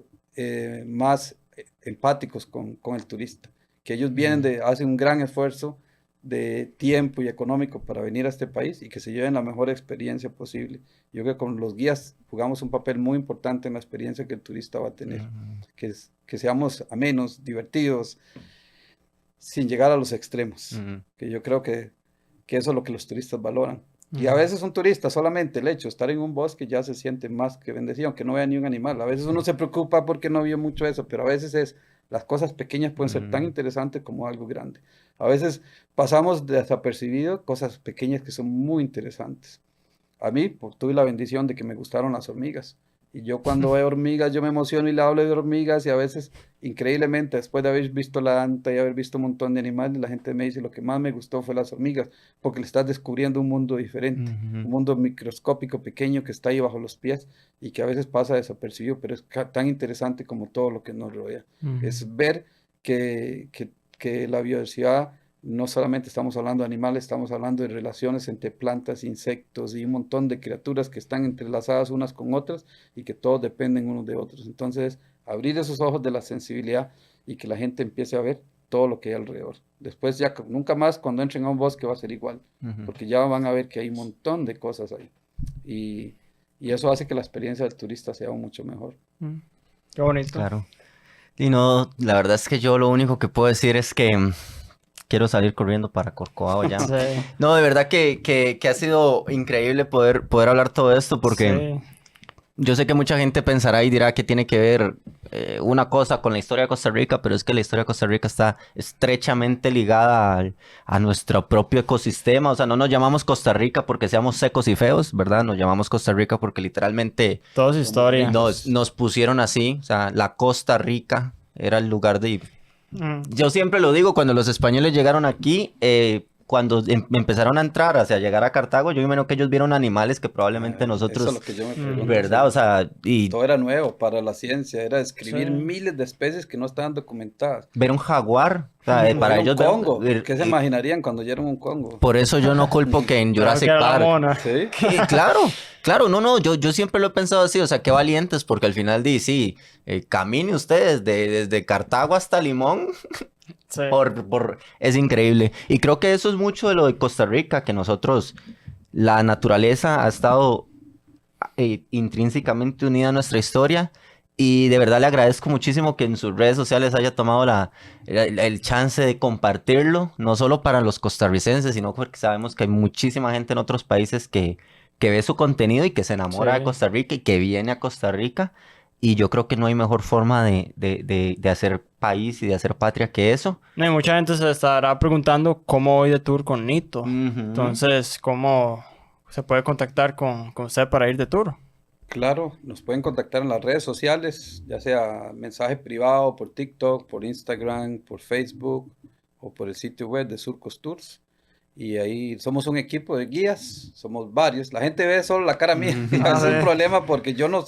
más empáticos con el turista, que ellos vienen Ujú. hacen un gran esfuerzo de tiempo y económico para venir a este país y que se lleven la mejor experiencia posible. Yo creo que con los guías jugamos un papel muy importante en la experiencia que el turista va a tener, ujú, que seamos amenos, divertidos, sin llegar a los extremos, ujú. que yo creo que que eso es lo que los turistas valoran. Y a veces un turista solamente el hecho de estar en un bosque ya se siente más que bendecido, aunque no vea ni un animal. A veces uno se preocupa porque no vio mucho eso, pero a veces las cosas pequeñas pueden ser tan interesantes como algo grande. A veces pasamos desapercibido cosas pequeñas que son muy interesantes. A mí, tuve la bendición de que me gustaron las hormigas. Y yo cuando veo hormigas, yo me emociono y le hablo de hormigas y a veces, increíblemente, después de haber visto la anta y haber visto un montón de animales, la gente me dice, lo que más me gustó fue las hormigas, porque le estás descubriendo un mundo diferente, un mundo microscópico, pequeño, que está ahí bajo los pies y que a veces pasa desapercibido, pero es tan interesante como todo lo que nos rodea. Es ver que la biodiversidad, no solamente estamos hablando de animales, estamos hablando de relaciones entre plantas, insectos y un montón de criaturas que están entrelazadas unas con otras y que todos dependen unos de otros. Entonces, abrir esos ojos de la sensibilidad y que la gente empiece a ver todo lo que hay alrededor. Después ya nunca más cuando entren a un bosque va a ser igual, porque ya van a ver que hay un montón de cosas ahí. Y eso hace que la experiencia del turista sea aún mucho mejor. Qué bonito. Claro. Y no, la verdad es que yo lo único que puedo decir es que quiero salir corriendo para Corcovado ya. Sí. No, de verdad que ha sido increíble poder hablar todo esto porque yo sé que mucha gente pensará y dirá que tiene que ver una cosa con la historia de Costa Rica, pero es que la historia de Costa Rica está estrechamente ligada a nuestro propio ecosistema. O sea, no nos llamamos Costa Rica porque seamos secos y feos, ¿verdad? Nos llamamos Costa Rica porque literalmente Todo es historia. nos pusieron así. O sea, la Costa Rica era el lugar de... Yo siempre lo digo, cuando los españoles llegaron aquí, cuando empezaron a entrar hacia llegar a Cartago, yo imagino que ellos vieron animales que probablemente nosotros... Eso es lo que yo me pregunto. ¿Verdad? O sea, y todo era nuevo para la ciencia, era describir miles de especies que no estaban documentadas. ver un jaguar, o sea, para Ver ellos... un congo, ¿qué se imaginarían cuando oyeron un congo? Por eso yo no culpo que en Jurassic Park... ¿Sí? Claro, no, yo siempre lo he pensado así, o sea, qué valientes, porque al final sí, camine ustedes desde Cartago hasta Limón... Sí. Es increíble. Y creo que eso es mucho de lo de Costa Rica, que nosotros, la naturaleza ha estado intrínsecamente unida a nuestra historia. Y de verdad le agradezco muchísimo que en sus redes sociales haya tomado el chance de compartirlo, no solo para los costarricenses, sino porque sabemos que hay muchísima gente en otros países que ve su contenido y que se enamora de Costa Rica y que viene a Costa Rica. Y yo creo que no hay mejor forma de hacer país y de hacer patria que eso. No, y mucha gente se estará preguntando cómo voy de tour con Nito. Entonces, ¿cómo se puede contactar con usted para ir de tour? Claro, nos pueden contactar en las redes sociales, ya sea mensaje privado por TikTok, por Instagram, por Facebook o por el sitio web de Surcos Tours. Y ahí somos un equipo de guías, somos varios. La gente ve solo la cara mía. Es un problema porque yo no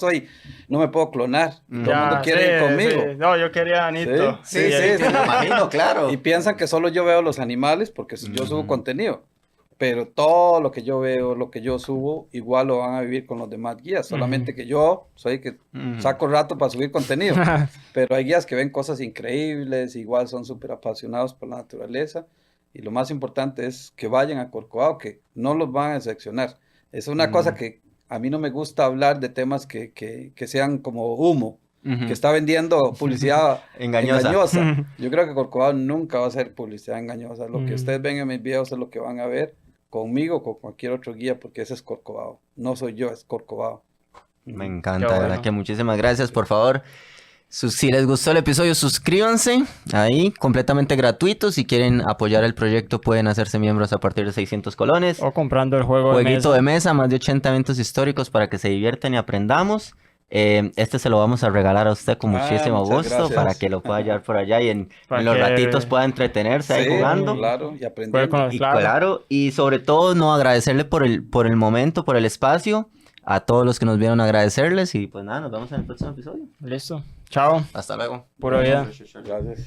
me puedo clonar. Todo el mundo quiere ir conmigo. Sí. No, yo quería a Nito. Sí, me imagino, claro. Y piensan que solo yo veo los animales porque yo subo contenido. Pero todo lo que yo veo, lo que yo subo, igual lo van a vivir con los demás guías. Solamente que yo soy que saco rato para subir contenido. Pero hay guías que ven cosas increíbles, igual son súper apasionados por la naturaleza. Y lo más importante es que vayan a Corcovado, que no los van a decepcionar. Es una cosa que a mí no me gusta hablar de temas que sean como humo, que está vendiendo publicidad engañosa. Yo creo que Corcovado nunca va a ser publicidad engañosa. Lo que ustedes ven en mis videos es lo que van a ver conmigo o con cualquier otro guía, porque ese es Corcovado. No soy yo, es Corcovado. Me encanta, de verdad que muchísimas gracias. Por favor, si les gustó el episodio, suscríbanse ahí, completamente gratuito. Si quieren apoyar el proyecto, pueden hacerse miembros a partir de 600 colones. O comprando el jueguito de mesa, más de 80 eventos históricos para que se diviertan y aprendamos. Este se lo vamos a regalar a usted con muchísimo gusto, gracias, para que lo pueda llevar por allá y en los ratitos pueda entretenerse ahí jugando. Claro, y aprendiendo. Y sobre todo, no agradecerle por el momento, por el espacio. A todos los que nos vieron, agradecerles. Y pues nada, nos vemos en el próximo episodio. Listo. Chao. Hasta luego. Pura vida. Gracias.